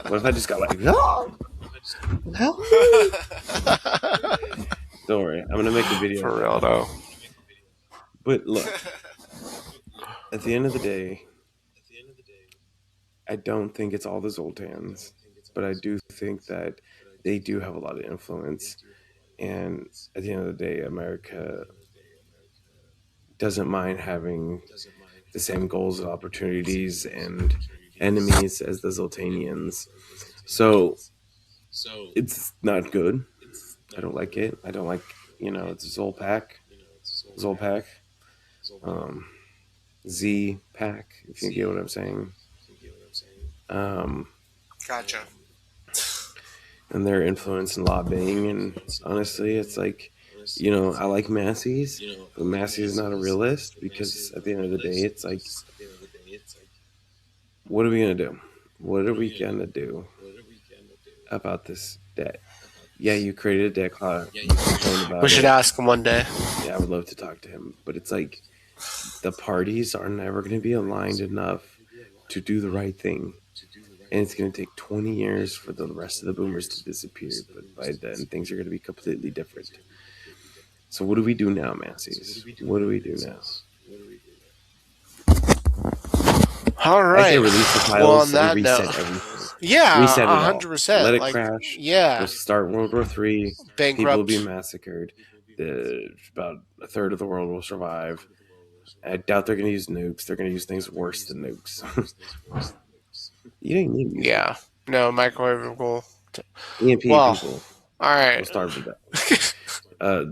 What if I just got like, oh, help me? Don't worry, I'm gonna make a video of For that real now. though. But look, at the end of the day, I don't think it's all the Zoltans, but I do think that they do have a lot of influence. And at the end of the day, America doesn't mind having the same goals and opportunities and enemies as the Zoltanians. So it's not good. I don't like it. I don't like, it's Zolpack, um, Z pack, if you get what I'm saying. Um, Gotcha. and their influence in lobbying. And honestly, it's like, I like Massey's, but Massey is not a realist because at the end of the day, it's like, what are we going to do? What are we going to do about this debt? Yeah, you created a debt cloud. You complain We about should it. ask him one day. Yeah, I would love to talk to him. But it's like the parties are never going to be aligned enough to do the right thing. And it's going to take 20 years for the rest of the boomers to disappear. But by then, things are going to be completely different. So what do we do now, Massey's? What do we do now? All I say right. release the Well, titles on and that note, reset everything. yeah, Reset it all. Let 100%. it Like, crash. We'll yeah, start World War III. People will be bankrupt. massacred. About a third of the world will survive. I doubt they're going to use nukes. They're going to use things worse than nukes. You don't need to use Yeah, no microwavable. EMP Well, people all right. will starve to death.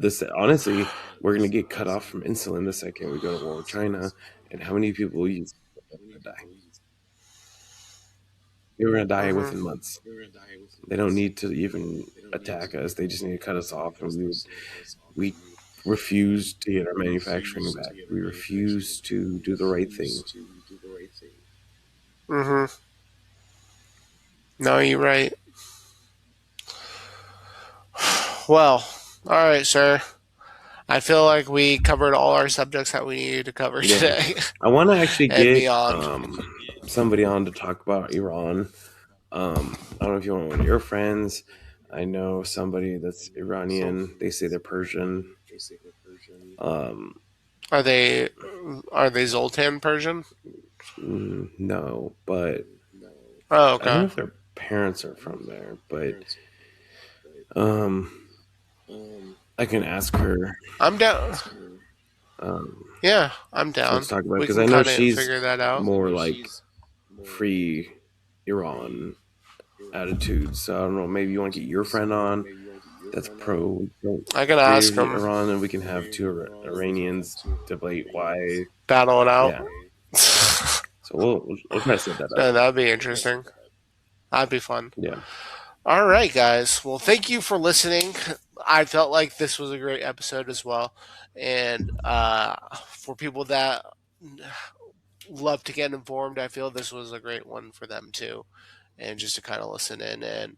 This honestly, we're gonna get cut off from insulin the second we go to war with China. And how many people will use it? They're gonna die. They're gonna die hmm within months. They don't need to even attack us. They just need to cut us off, and we refuse to get our manufacturing back. We refuse to do the right thing. hmm No, you're right. Well, all right, sir. I feel like we covered all our subjects that we needed to cover Yeah, today I want to actually and get beyond. somebody on to talk about Iran. I don't know if you want one of your friends. I know somebody that's Iranian. They say they're Persian. Um, Are they Zoltan Persian? no, but Oh, I don't know okay. if their parents are from there. But um, I can ask her I'm down. um, Yeah, I'm so let's down. talk about it We because I can know kind of she's figure that out. more like free Iran attitude. So I don't know. Maybe you want to get your friend on that's pro I can ask free them. Iran, and we can have two Iranians debate why. Battle it out. Yeah. So we'll try to set that up. No, that'd be interesting. That'd be fun. Yeah. All right, guys. Well, thank you for listening. I felt like this was a great episode as well, and for people that love to get informed, I feel this was a great one for them too, and just to kind of listen in. And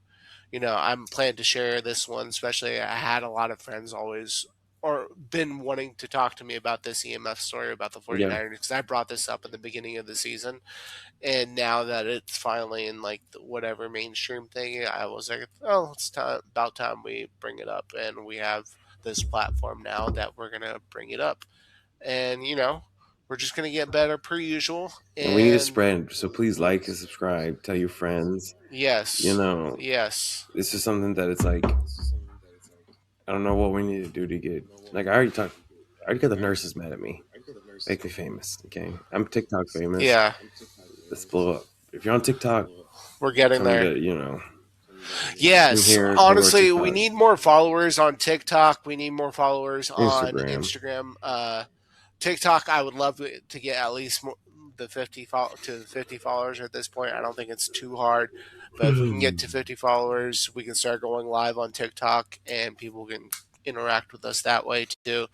I'm planning to share this one, especially I had a lot of friends always or been wanting to talk to me about this EMF story about the Yeah. 49ers because I brought this up at the beginning of the season, and now that it's finally in like whatever mainstream thing, I was like, oh, it's about time we bring it up, and we have this platform now that we're gonna bring it up, and we're just gonna get better per usual, And we need to and spread. So please like and subscribe. Tell your friends. You yes, know, yes, this is something that it's like I don't know what we need to do to get. Like I already talked. I already got the nurses mad at me. Make me famous. Okay, I'm TikTok famous. yeah, Let's blow up. If you're on TikTok, we're getting tell me there. to come Yes, here. Go to our honestly, we TikTok, need more followers on TikTok. We need more followers on Instagram. Instagram. TikTok, I would love to get at least the 50 followers at this point. I don't think it's too hard, but if we can get to 50 followers, we can start going live on TikTok, and people can interact with us that way too.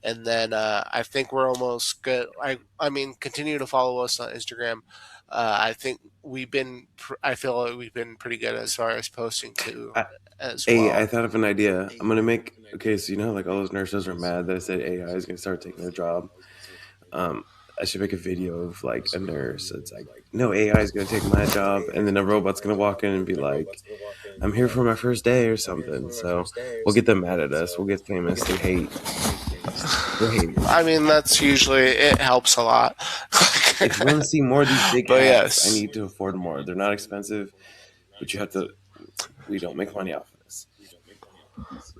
And then I think we're almost good. I mean, continue to follow us on Instagram. I think I feel like we've been pretty good as far as posting too, I, as Hey, I well. thought of an idea. I'm gonna make. Okay, so like all those nurses are mad that I said AI is gonna start taking their job. Um, I should make a video of like a nurse. It's like, no, AI is gonna take my job, and then a robot's gonna walk in and be like, "I'm here for my first day" or something. So we'll get them mad at us. We'll get famous. They hate. They're haters. I mean, that's usually it helps a lot. If you want to see more of these big But hats, I yes, need to afford more. They're not expensive, but you have to. We don't make money off of this.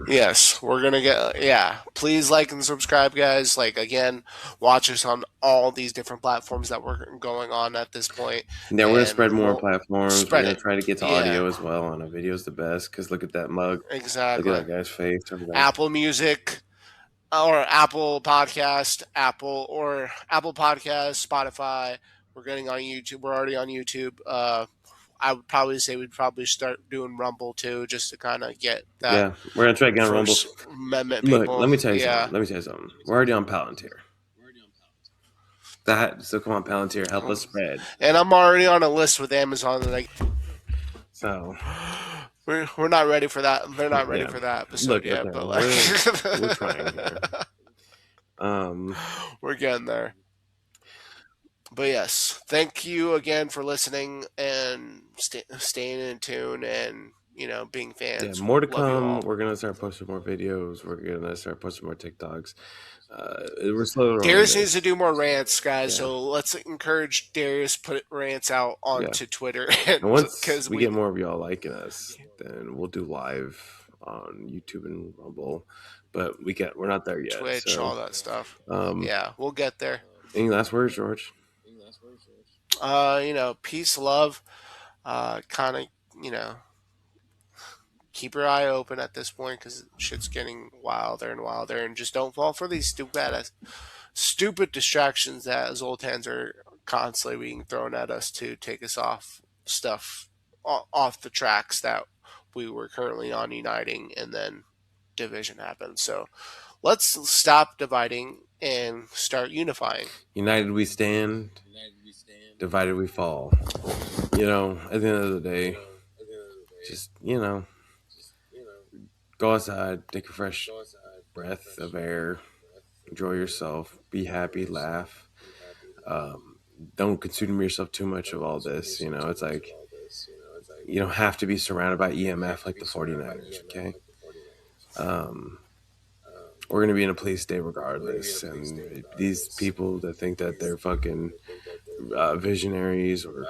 yes, we're gonna get. Yeah, please like and subscribe, guys. Like again, watch us on all these different platforms that we're going on at this point, Yeah, we're gonna and spread more we'll platforms. We're spread gonna it. try to get to Yeah, audio as well. On a video's the best because look at that mug. Look at exactly. that guy's face over there. Apple Music or Apple Podcast, Apple Podcast, Spotify. We're getting on YouTube. We're already on YouTube. I would probably say we'd probably start doing Rumble too, just to kind of get that Yeah, we're gonna try to get on Rumble. First Amendment Look, people. let me tell you something. Yeah. Let me tell you something. We're already on Palantir. So come on, Palantir, help us spread. And I'm already on a list with Amazon that So we're not ready for that. They're not ready yeah, for that episode look, yet, okay, but we're trying here. we're getting there. But yes, thank you again for listening and staying in tune and being Yeah, fans. more to Love you come. all. We're gonna start posting more videos. We're gonna start posting more TikToks. We're slowly rolling Darius needs to this. do more rants, guys. Yeah, So let's encourage Darius put rants out yeah. onto Twitter, And and once because we get more of y'all liking us, then we'll do live on YouTube and Rumble. But we're not there yet. Twitch, So, all that stuff. um, Yeah, we'll get there. any last words, George? Peace, love. Kind of, keep your eye open at this point because shit's getting wilder and wilder, and just don't fall for these stupid distractions that Zoltans are constantly being thrown at us to take us off off the tracks that we were currently on uniting, and then division happens. So let's stop dividing and start unifying. United we stand, divided we fall. At the end of the day, just go outside, take a fresh breath of air, enjoy yourself, be happy, laugh. Don't consume yourself too much of all this. It's like you don't have to be surrounded by EMF like the 49ers, okay? We're going to be in a police state regardless. And these people that think that they're fucking visionaries or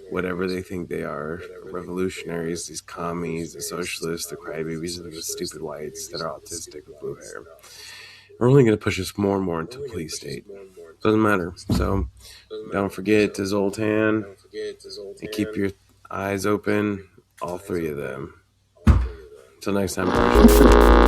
whatever they think they are, revolutionaries, these commies, the socialists, the crybabies, and the stupid whites that are autistic with blue hair, are only going to push us more and more into police state. Doesn't matter. So don't forget to Zoltan and keep your eyes open, all three of them. Until next time, Bro.